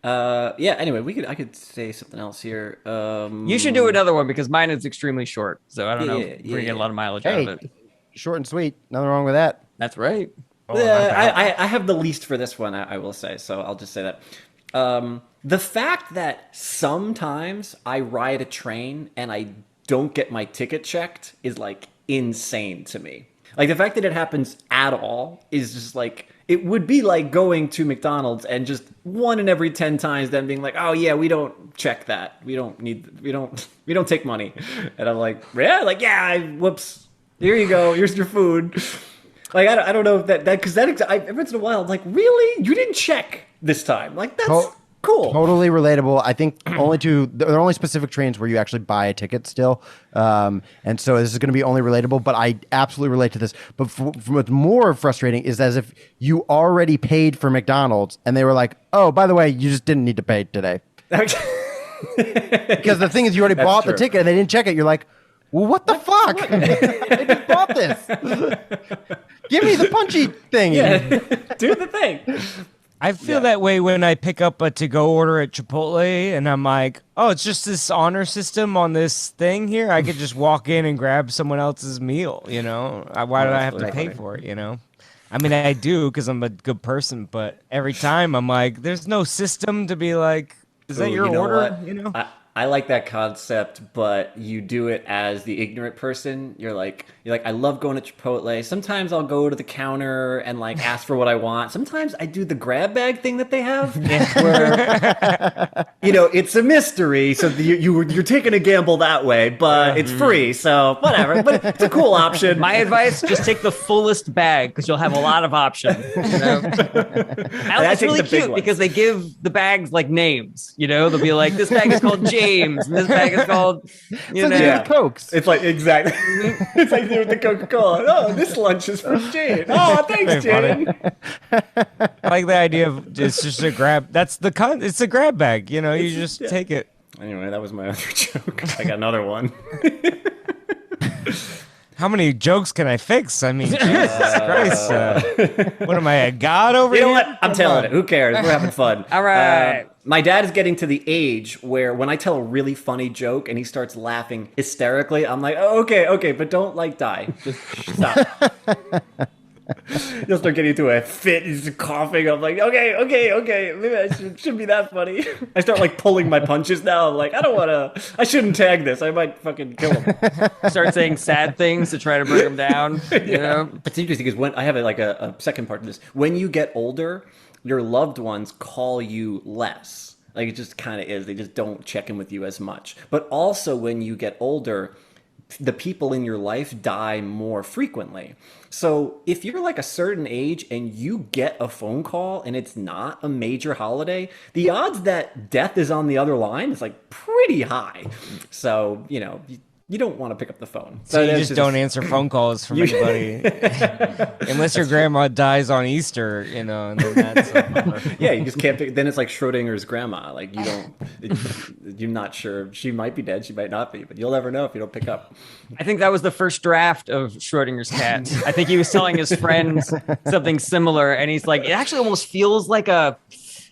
Yeah, anyway, I could say something else here. You should do another one, because mine is extremely short. So I don't know if we're going to get a lot of mileage out of it. Short and sweet. Nothing wrong with that. That's right. I have the least for this one, I will say, so I'll just say that. The fact that sometimes I ride a train and I don't get my ticket checked is like insane to me. Like the fact that it happens at all is just like, it would be like going to McDonald's and just 1 in every 10 times then being like, oh yeah, we don't check that. We don't take money. And I'm like, yeah, whoops. Here you go. Here's your food. Like, I don't know if because every once in a while, I'm like, really? You didn't check this time. Like, that's cool. Totally relatable. I think there are only specific trains where you actually buy a ticket still. And so this is going to be only relatable, but I absolutely relate to this. But what's more frustrating is as if you already paid for McDonald's and they were like, oh, by the way, you just didn't need to pay today. Because the thing is, you already bought the ticket and they didn't check it. You're like, well, what the fuck? I just bought this. Give me the punchy thing. Yeah, do the thing. I feel that way when I pick up a to-go order at Chipotle, and I'm like, oh, it's just this honor system on this thing here. I could just walk in and grab someone else's meal, you know? Why did I have to pay for it, you know? I mean, I do because I'm a good person, but every time I'm like, there's no system to be like, is that your order? You know? I like that concept, but you do it as the ignorant person. You're like, I love going to Chipotle. Sometimes I'll go to the counter and like ask for what I want. Sometimes I do the grab bag thing that they have, where it's a mystery. So you're taking a gamble that way, but it's free, so whatever. But it's a cool option. My advice: just take the fullest bag, because you'll have a lot of options. You know? It's really cute because they give the bags like names. You know, they'll be like, this bag is called James, and this bag is called, the Cokes. It's like, exactly. It's like with the Coca-Cola. Oh, this lunch is for Jane. Oh, thanks, Jane. I like the idea of it's just a grab. It's a grab bag. You know, you just take it. Anyway, that was my other joke. I got another one. How many jokes can I fix? I mean, Jesus Christ. What am I, a god over here? You know what? I'm telling it. Who cares? We're having fun. All right. My dad is getting to the age where when I tell a really funny joke and he starts laughing hysterically, I'm like, oh, okay, but don't like die. Just stop. He'll start getting into a fit. He's coughing. I'm like, okay. Maybe I shouldn't be that funny. I start like pulling my punches now. I'm like, I shouldn't tag this. I might fucking kill him. Start saying sad things to try to bring him down. You know? It's interesting because when I have a second part to this. When you get older, your loved ones call you less. Like it just kind of is. They just don't check in with you as much. But also when you get older, the people in your life die more frequently. So if you're like a certain age and you get a phone call and it's not a major holiday, the odds that death is on the other line is like pretty high. So, you don't want to pick up the phone. So you that's just don't answer phone calls from anybody, unless your grandma dies on Easter, and then that's Yeah, you just can't pick. Then it's like Schrodinger's grandma. Like you don't, you're not sure. She might be dead. She might not be. But you'll never know if you don't pick up. I think that was the first draft of Schrodinger's cat. I think he was telling his friends something similar, and he's like, it actually almost feels like a,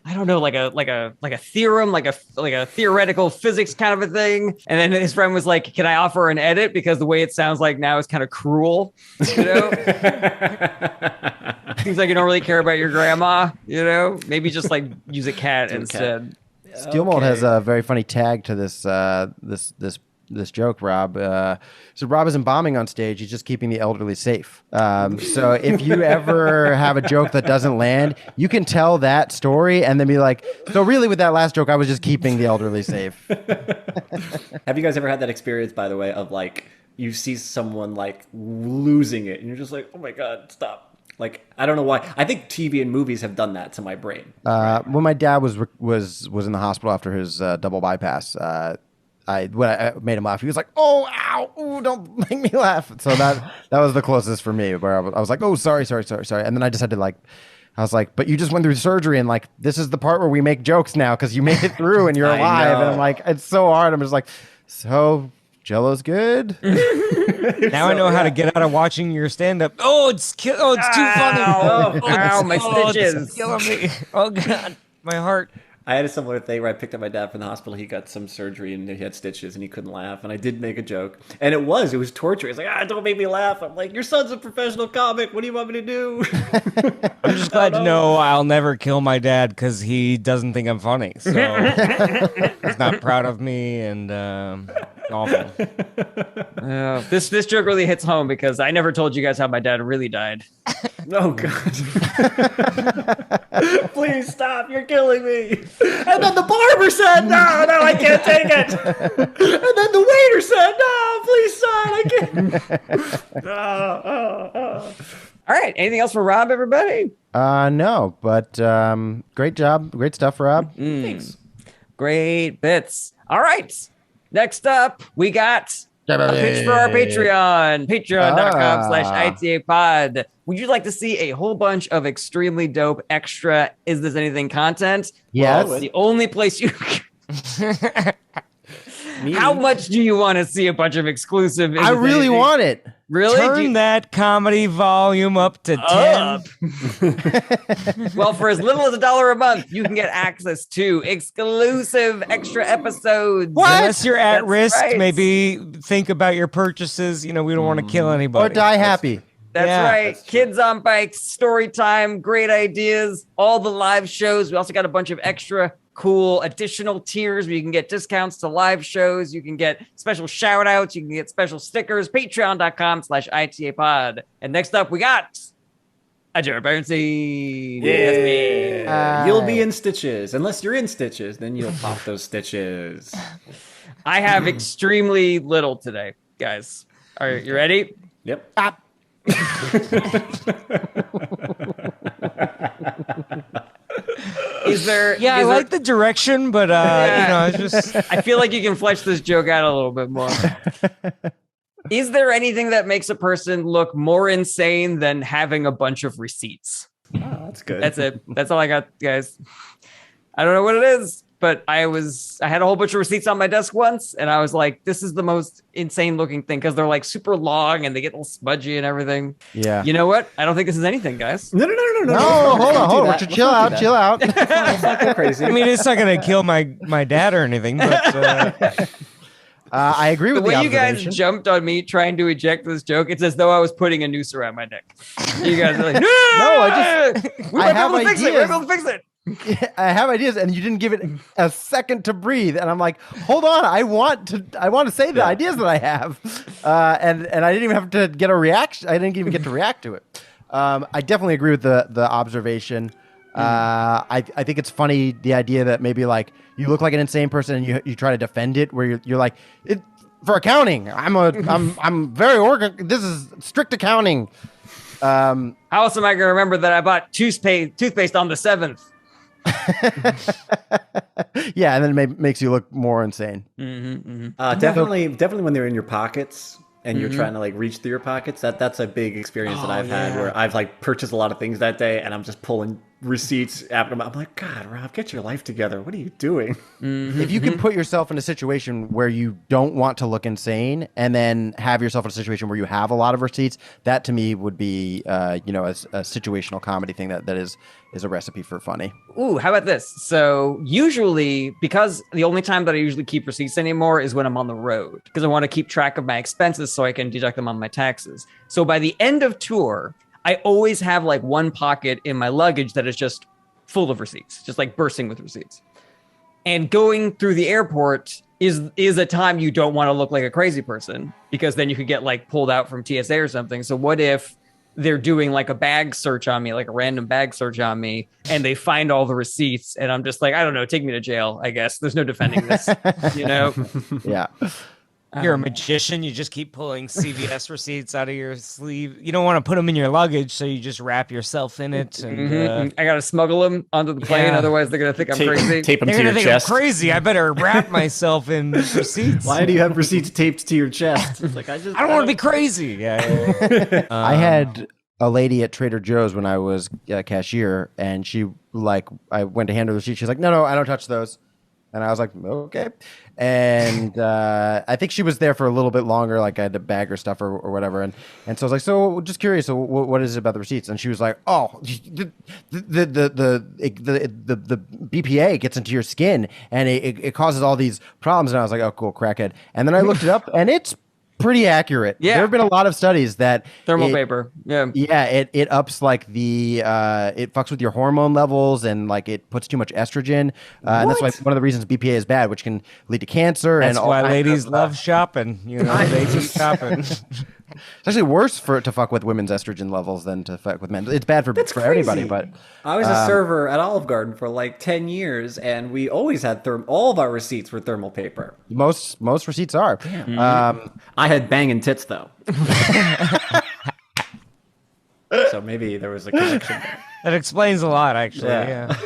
I don't know, like a theorem, like a theoretical physics kind of a thing. And then his friend was like, "Can I offer an edit? Because the way it sounds like now is kind of cruel, Seems like you don't really care about your grandma, Maybe just like use a cat instead." Steel Mold has a very funny tag to this joke, Rob. So Rob isn't bombing on stage; he's just keeping the elderly safe. So if you ever have a joke that doesn't land, you can tell that story and then be like, "So really, with that last joke, I was just keeping the elderly safe." Have you guys ever had that experience, by the way, of like you see someone like losing it, and you're just like, "Oh my god, stop!" Like, I don't know why. I think TV and movies have done that to my brain. When my dad was in the hospital after his double bypass, I made him laugh. He was like, "Oh, ow, ooh, don't make me laugh." So that was the closest for me, where I was like, "Oh, sorry," and then I just had to like, I was like, "But you just went through surgery, and like, this is the part where we make jokes now because you made it through and you're alive." And I'm like, it's so hard. I'm just like, so Jello's good. Now I know how to get out of watching your stand-up. Oh, it's too funny. Ow, my stitches. It's killing me. Oh god, my heart. I had a similar thing where I picked up my dad from the hospital. He got some surgery and he had stitches and he couldn't laugh. And I did make a joke. And it was torture. He's like, don't make me laugh. I'm like, your son's a professional comic. What do you want me to do? I'm just glad to know I'll never kill my dad because he doesn't think I'm funny. So he's not proud of me and awful. This joke really hits home because I never told you guys how my dad really died. Oh, God. Please stop. You're killing me. And then the barber said, no, I can't take it. And then the waiter said, no, please, son, I can't. All right. Anything else for Rob, everybody? No, but great job. Great stuff, Rob. Thanks. Great bits. All right. Next up, we got a pitch for our Patreon. Patreon.com/ITAPod. Would you like to see a whole bunch of extremely dope extra Is This Anything content? Yes. Well, it's the only place you How much do you want to see a bunch of exclusive? I really want it. Really? Turn that comedy volume up to 10. Well, for as little as $1 a month, you can get access to exclusive extra episodes. Unless you're at That's risk, right. maybe think about your purchases. We don't want to kill anybody. Or die happy. That's Yeah, right. Kids on Bikes, story time, great ideas, all the live shows. We also got a bunch of extra cool additional tiers where you can get discounts to live shows. You can get special shout outs. You can get special stickers. Patreon.com/ITAPod. And next up, we got a Jarret Bernstein. Yeah. You'll be in stitches. Unless you're in stitches, then you'll pop those stitches. I have extremely little today, guys. Are you ready? Yep. I like the direction, but it's just I feel like you can flesh this joke out a little bit more. Is there anything that makes a person look more insane than having a bunch of receipts? Oh, that's good. That's it. That's all I got, guys. I don't know what it is, but I had a whole bunch of receipts on my desk once, and I was like, this is the most insane looking thing because they're like super long and they get all smudgy and everything. Yeah. You know what? I don't think this is anything, guys. No. No, hold on. Chill out. Let's not go crazy. I mean, it's not going to kill my dad or anything, but I agree with the way the you guys observation. jumped on me trying to eject this joke, it's as though I was putting a noose around my neck. You guys are like, no, I have fix it. We're able to fix it. I have ideas, and you didn't give it a second to breathe. And I'm like, hold on, I want to say the ideas that I have, and I didn't even have to get a reaction. I didn't even get to react to it. I definitely agree with the observation. I think it's funny, the idea that maybe like you look like an insane person and you try to defend it, where you're like, for accounting, I'm very this is strict accounting. How else am I going to remember that I bought toothpaste on the 7th? Yeah, and then it makes you look more insane. Definitely when they're in your pockets and you're trying to like reach through your pockets. That's a big experience that I've had where I've like purchased a lot of things that day and I'm just pulling receipts after them. I'm like, God, Rob, get your life together. What are you doing? If you can put yourself in a situation where you don't want to look insane and then have yourself in a situation where you have a lot of receipts, that to me would be, a situational comedy thing that is a recipe for funny. Ooh, how about this? So usually, because the only time that I usually keep receipts anymore is when I'm on the road, because I want to keep track of my expenses so I can deduct them on my taxes. So by the end of tour, I always have like one pocket in my luggage that is just full of receipts, just like bursting with receipts. And going through the airport is a time you don't want to look like a crazy person, because then you could get like pulled out from TSA or something. So what if they're doing like a bag search on me, like a random bag search on me, and they find all the receipts and I'm just like, I don't know, take me to jail, I guess. There's no defending this, Yeah. You're a magician. You just keep pulling CVS receipts out of your sleeve. You don't want to put them in your luggage, so you just wrap yourself in it. And I got to smuggle them onto the plane. Yeah. Otherwise, they're going to think I'm crazy. Tape them they're to your gonna think chest. I'm crazy. I better wrap myself in receipts. Why do you have receipts taped to your chest? It's like, I don't want to be crazy. Yeah. I had a lady at Trader Joe's when I was a cashier, and she I went to hand her the receipt. She's like, no, I don't touch those. And I was like, okay. And I think she was there for a little bit longer, like I had to bag her stuff or whatever. And so I was like, so just curious, so what is it about the receipts? And she was like, oh, the BPA gets into your skin and it causes all these problems. And I was like, oh, cool, crackhead. And then I looked it up, and it's pretty accurate. Yeah. There have been a lot of studies that Thermal paper. Yeah. Yeah, it ups like it fucks with your hormone levels, and like it puts too much estrogen. And that's why one of the reasons BPA is bad, which can lead to cancer. That's and all why kinds ladies of, love shopping. They keep shopping. It's actually worse to fuck with women's estrogen levels than to fuck with men. It's bad for everybody, but I was a server at Olive Garden for like 10 years, and we always had all of our receipts were thermal paper. most receipts are. I had banging tits though. So maybe there was a connection there. That explains a lot, actually. Yeah.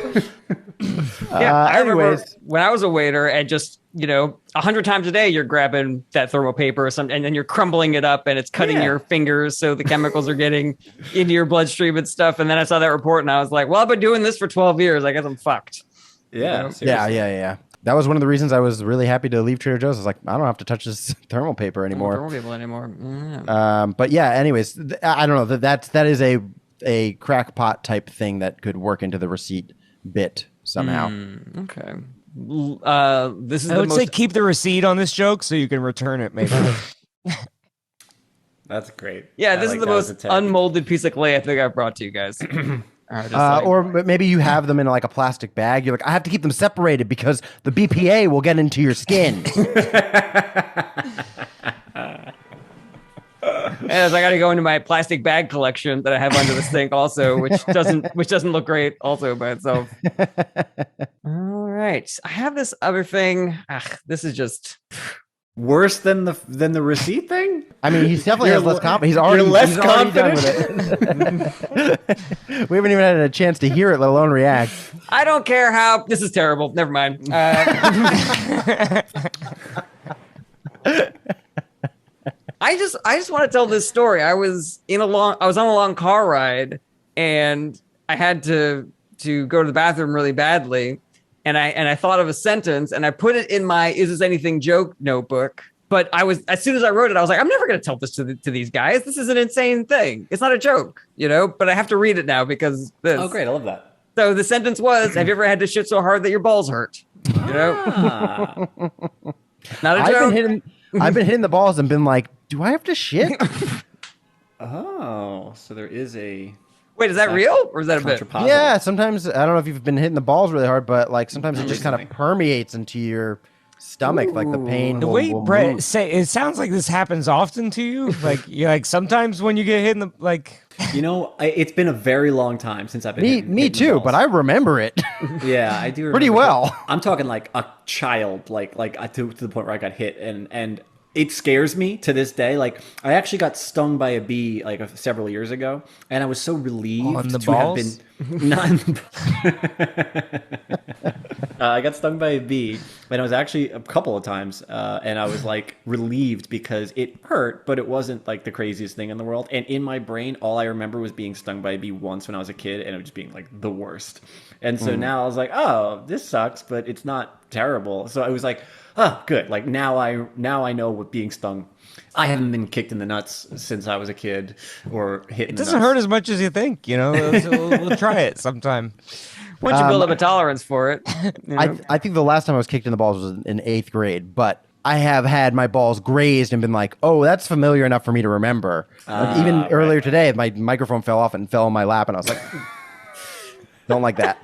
Yeah, I remember anyways. when I was a waiter, and just 100 times a day you're grabbing that thermal paper or something, and then you're crumbling it up, and it's cutting your fingers, so the chemicals are getting into your bloodstream and stuff. And then I saw that report, and I was like, well, I've been doing this for 12 years. I guess I'm fucked. Yeah. Yeah. That was one of the reasons I was really happy to leave Trader Joe's. I was like, I don't have to touch this thermal paper anymore. Thermal paper anymore. But yeah, anyways, I don't know. That is a crackpot type thing that could work into the receipt bit somehow. Okay. This is I the would say most. keep the receipt on this joke so you can return it, maybe. That's great. Yeah, I this like is the that as a most tag. unmolded piece of clay I think I've brought to you guys. Just Or maybe you have them in like a plastic bag. You're like, I have to keep them separated because the BPA will get into your skin. As I got to go into my plastic bag collection that I have under the sink, also, which doesn't look great, also by itself. All right, I have this other thing. This is just Worse than the receipt thing? I mean, he's definitely has less confidence. You're less already done confident? with it. We haven't even had a chance to hear it, let alone react. I don't care how this is terrible. Never mind. I just want to tell this story. I was on a long car ride, and I had to go to the bathroom really badly, and I thought of a sentence, and I put it in my "Is this anything?" joke notebook. But as soon as I wrote it, I was like, I'm never going to tell this to these guys. This is an insane thing. It's not a joke, But I have to read it now because this. Oh, great! I love that. So the sentence was, "Have you ever had to shit so hard that your balls hurt?" Ah. Not a joke. I've been hitting the balls and been like, do I have to shit? Oh, so there is a Wait, is that real or is that a bit? contrapositive. Yeah, sometimes I don't know if you've been hitting the balls really hard, but like sometimes it just kind of Recently. permeates into your stomach, like the pain. The will- way will Brett move. say it sounds like this happens often to you. Like you sometimes when you get hit in the like. It's been a very long time since I've been. Me hitting the too, balls. but I remember it. Yeah, I do Pretty remember well. I'm talking like a child, like to the point where I got hit, and it scares me to this day. Like, I actually got stung by a bee like several years ago, and I was so relieved On the to balls? have been not. I got stung by a bee, and it was actually a couple of times, and I was like relieved because it hurt, but it wasn't like the craziest thing in the world. And in my brain, all I remember was being stung by a bee once when I was a kid, and it was just being like the worst. And so now I was like, oh, this sucks, but it's not terrible. So I was like, oh, good. Like now I know what being stung. I haven't been kicked in the nuts since I was a kid or hit in It the doesn't nuts. hurt as much as you think, you know. We'll try it sometime. Once you build up a tolerance for it, you know? I think the last time I was kicked in the balls was in 8th grade, but I have had my balls grazed and been like, oh, that's familiar enough for me to remember. Like, even earlier today, my microphone fell off and fell on my lap, and I was like, don't like that.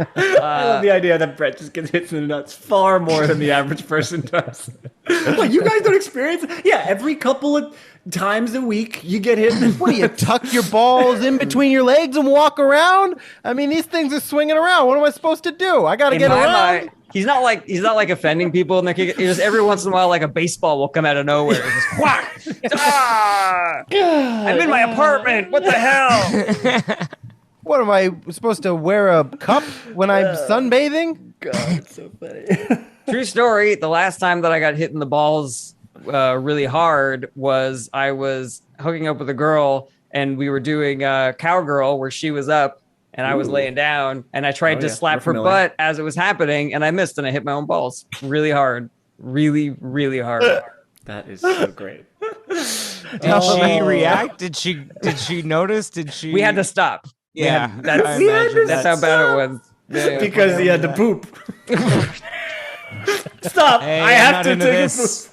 I love the idea that Brett just gets hit in the nuts far more than the average person does. What, you guys don't experience it? Yeah, every couple of times a week you get hit. What do you tuck your balls in between your legs and walk around? I mean, these things are swinging around. What am I supposed to do? I got to In get my around. mind, he's not like offending people, and they're just every once in a while, like a baseball will come out of nowhere. It's just whack! Ah! I'm in my apartment. What the hell? What am I supposed to wear a cup when I'm sunbathing? God, it's so funny. True story. The last time that I got hit in the balls really hard was I was hooking up with a girl, and we were doing Cowgirl where she was up and I was laying down, and I tried to slap her familiar. butt as it was happening, and I missed, and I hit my own balls really hard. Really, really hard. That is so great. Did she react? Did she notice? Did she? We had to stop. Yeah, That's, I imagine that's how bad it was. Yeah. Because he had to poop. Stop! Hey, I I'm have not to into take this. a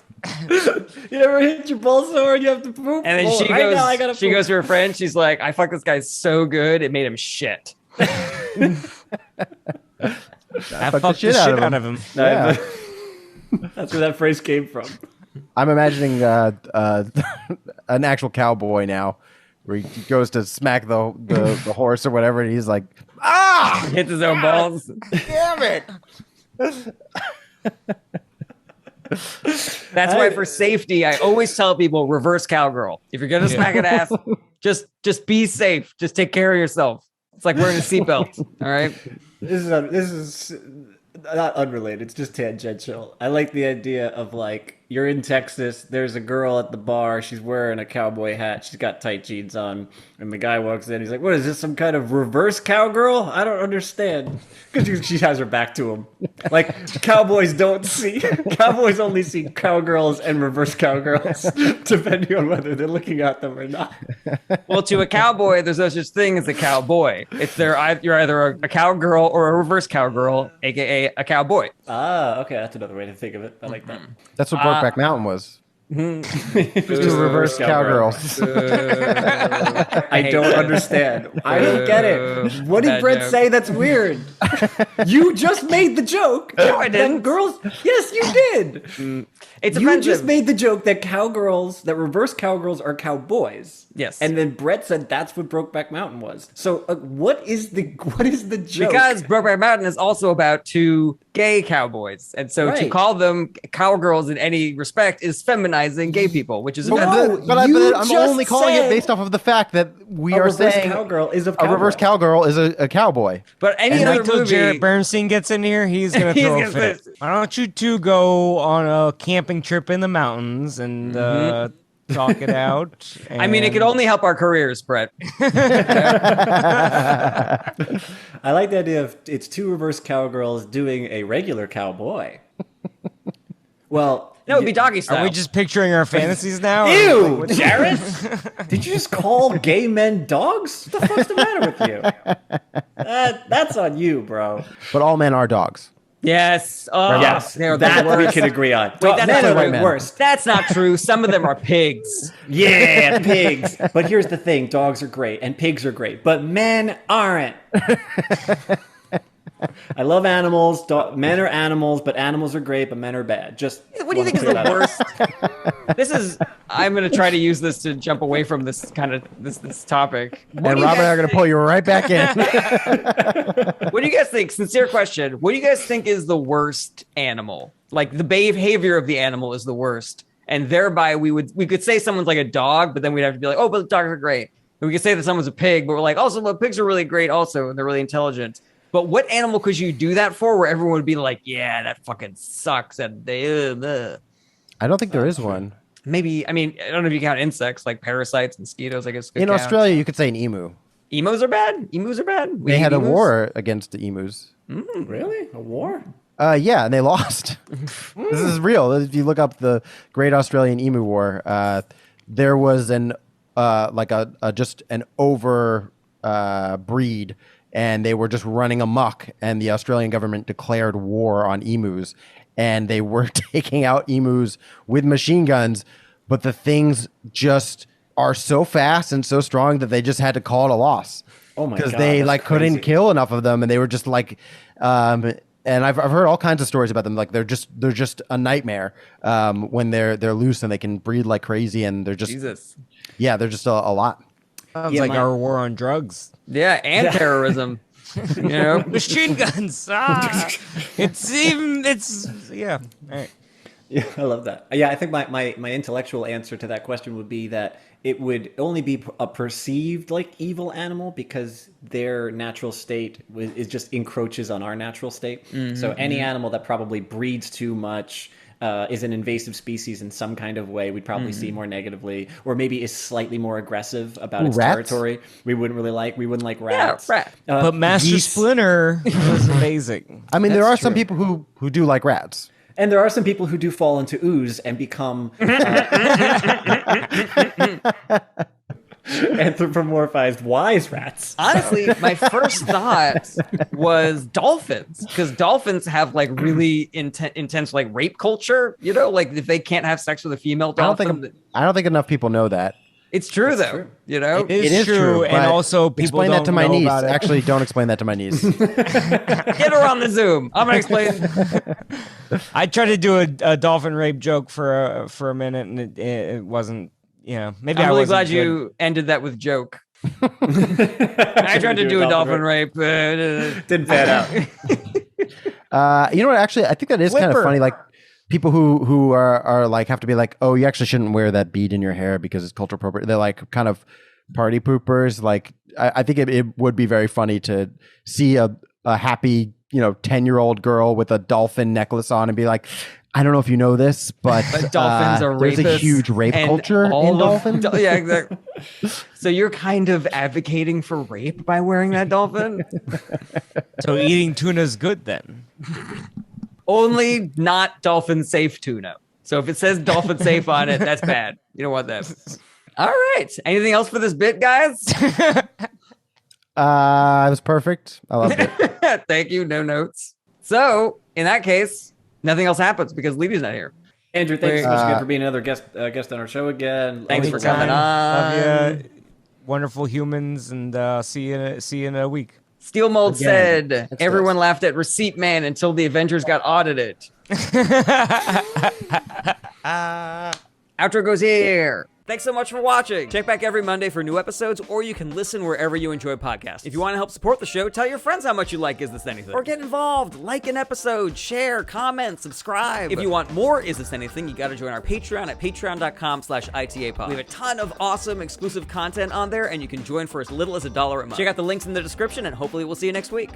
poop. You ever hit your balls so hard you have to poop? And then Well, she right goes, now I gotta she poop. goes to her friend. She's like, I fucked this guy so good, it made him shit. I fucked the shit out of him. No, Yeah. but- That's where that phrase came from. I'm imagining an actual cowboy now, where he goes to smack the horse or whatever, and he's like, ah, Hits his own balls. damn it. That's why for safety, I always tell people reverse cowgirl. If you're gonna smack an ass, just be safe. Just take care of yourself. It's like wearing a seatbelt. All right. This is not unrelated. It's just tangential. I like the idea of like you're in Texas. There's a girl at the bar. She's wearing a cowboy hat. She's got tight jeans on, and the guy walks in. He's like, "What is this? Some kind of reverse cowgirl? I don't understand." Because she has her back to him. Like cowboys don't see. Cowboys only see cowgirls and reverse cowgirls, depending on whether they're looking at them or not. Well, to a cowboy, there's no such thing as a cowboy. You're either a cowgirl or a reverse cowgirl, aka a cowboy. Ah, okay, that's another way to think of it. I like that. That's what Brokeback Mountain was. Just Two reverse cowgirls. I don't understand. I don't get it. What did Bad Brett joke. say that's weird? You just made the joke. No, I that didn't. girls. Yes, you did. It's You offensive. just made the joke that reverse cowgirls are cowboys. Yes. And then Brett said that's what Brokeback Mountain was. So what is the joke? Because Brokeback Mountain is also about two gay cowboys, and so to Right. call them cowgirls in any respect is feminizing gay people, which is No, offensive. But I'm just only calling it said based off of the fact that we a are reverse saying cowgirl is a a reverse cowgirl is a cowboy. But any And other wait till movie, Jarret Bernstein gets in here. He's gonna He's throw a gonna fit. fit. Why don't you two go on a camping trip in the mountains and talk it out? I mean, it could only help our careers, Brett. I like the idea of it's two reverse cowgirls doing a regular cowboy. Well, No, it'd be doggy style. Are we just picturing our fantasies now? or, ew, like, what- Jarret! Did you just call gay men dogs? What the fuck's the matter with you? That's on you, bro. But all men are dogs. Yes. Oh, Yes, they're the that we worst. can agree on. Wait, that's Men not are white the men. worst. That's not true. Some of them are pigs. Yeah, pigs. But here's the thing: dogs are great and pigs are great, but men aren't. I love animals. Men are animals, but animals are great, but men are bad. Just What do you think is the worst? I'm going to try to use this to jump away from this kind of this topic. And Rob and I are going to pull you right back in. What do you guys think? Sincere question. What do you guys think is the worst animal? Like the behavior of the animal is the worst. And thereby we could say someone's like a dog, but then we'd have to be like, oh, but dogs are great. And we could say that someone's a pig, but we're like, also, but pigs are really great also, and they're really intelligent. But what animal could you do that for where everyone would be like, yeah, that fucking sucks. And they, I don't think there is one. maybe, I mean, I don't know if you count insects like parasites, mosquitoes, I guess. In Australia, you could say an emu. Emus are bad? Emus are bad? They had a war against the emus. Really? A war? Yeah, and they lost. This is real. If you look up the Great Australian Emu War, there was just an over breed, and they were just running amok, and the Australian government declared war on emus, and they were taking out emus with machine guns, but the things just are so fast and so strong that they just had to call it a loss. Oh my God! Because they couldn't kill enough of them, and they were just and I've heard all kinds of stories about them. Like they're just a nightmare when they're loose, and they can breed like crazy, and they're just they're just a lot. Sounds like our war on drugs. Yeah, and terrorism. You know, Machine guns. It's yeah. All right. Yeah, I love that. Yeah, I think my intellectual answer to that question would be that it would only be a perceived like evil animal because their natural state is just encroaches on our natural state. So any animal that probably breeds too much, is an invasive species in some kind of way, we'd probably see more negatively, or maybe is slightly more aggressive about its rats? territory. We wouldn't like rats. Yeah, rat. But Master geese. Splinter was amazing. I mean, there That's are some true. people who do like rats. And there are some people who do fall into ooze and become anthropomorphized wise rats. Honestly, my first thought was dolphins, because dolphins have like really intense like rape culture. You know, like if they can't have sex with a female I dolphin, don't think enough people know that. it's true though. true. You know, It is true, and but also people explain don't that to my know niece. about it. Actually, don't explain that to my niece. get her on the Zoom. I'm gonna explain. I tried to do a dolphin rape joke for a minute, and it wasn't. Maybe I'm I really wasn't glad good. you ended that with joke. I tried to do a dolphin rape. Didn't pan out. You know what? Actually, I think that is kind of Flipper. funny. Like people who are like have to be like, oh, you actually shouldn't wear that bead in your hair because it's culture appropriate. They're like kind of party poopers. Like I think it would be very funny to see a happy 10-year-old girl with a dolphin necklace on and be like, I don't know if you know this, but dolphins are there's a rapists, huge rape and culture in all of- dolphins. Yeah, exactly. So you're kind of advocating for rape by wearing that dolphin? So eating tuna is good then. Only not dolphin safe tuna. So if it says dolphin safe on it, that's bad. You don't want that. All right. Anything else for this bit, guys? It was perfect. I loved it. Thank you. No notes. So in that case, nothing else happens because Levy's not here. Andrew, thanks so much again for being another guest on our show again. Thanks Always for coming on. Love you, wonderful humans, and see you in a week. Steel Mold Again, said, that's everyone nice. laughed at Receipt Man until the Avengers got audited. Outro goes here. Thanks so much for watching. Check back every Monday for new episodes, or you can listen wherever you enjoy podcasts. If you want to help support the show, tell your friends how much you like Is This Anything? Or get involved, like an episode, share, comment, subscribe. If you want more Is This Anything, you got to join our Patreon at patreon.com/ITAPod. We have a ton of awesome exclusive content on there, and you can join for as little as $1 a month. Check out the links in the description, and hopefully we'll see you next week.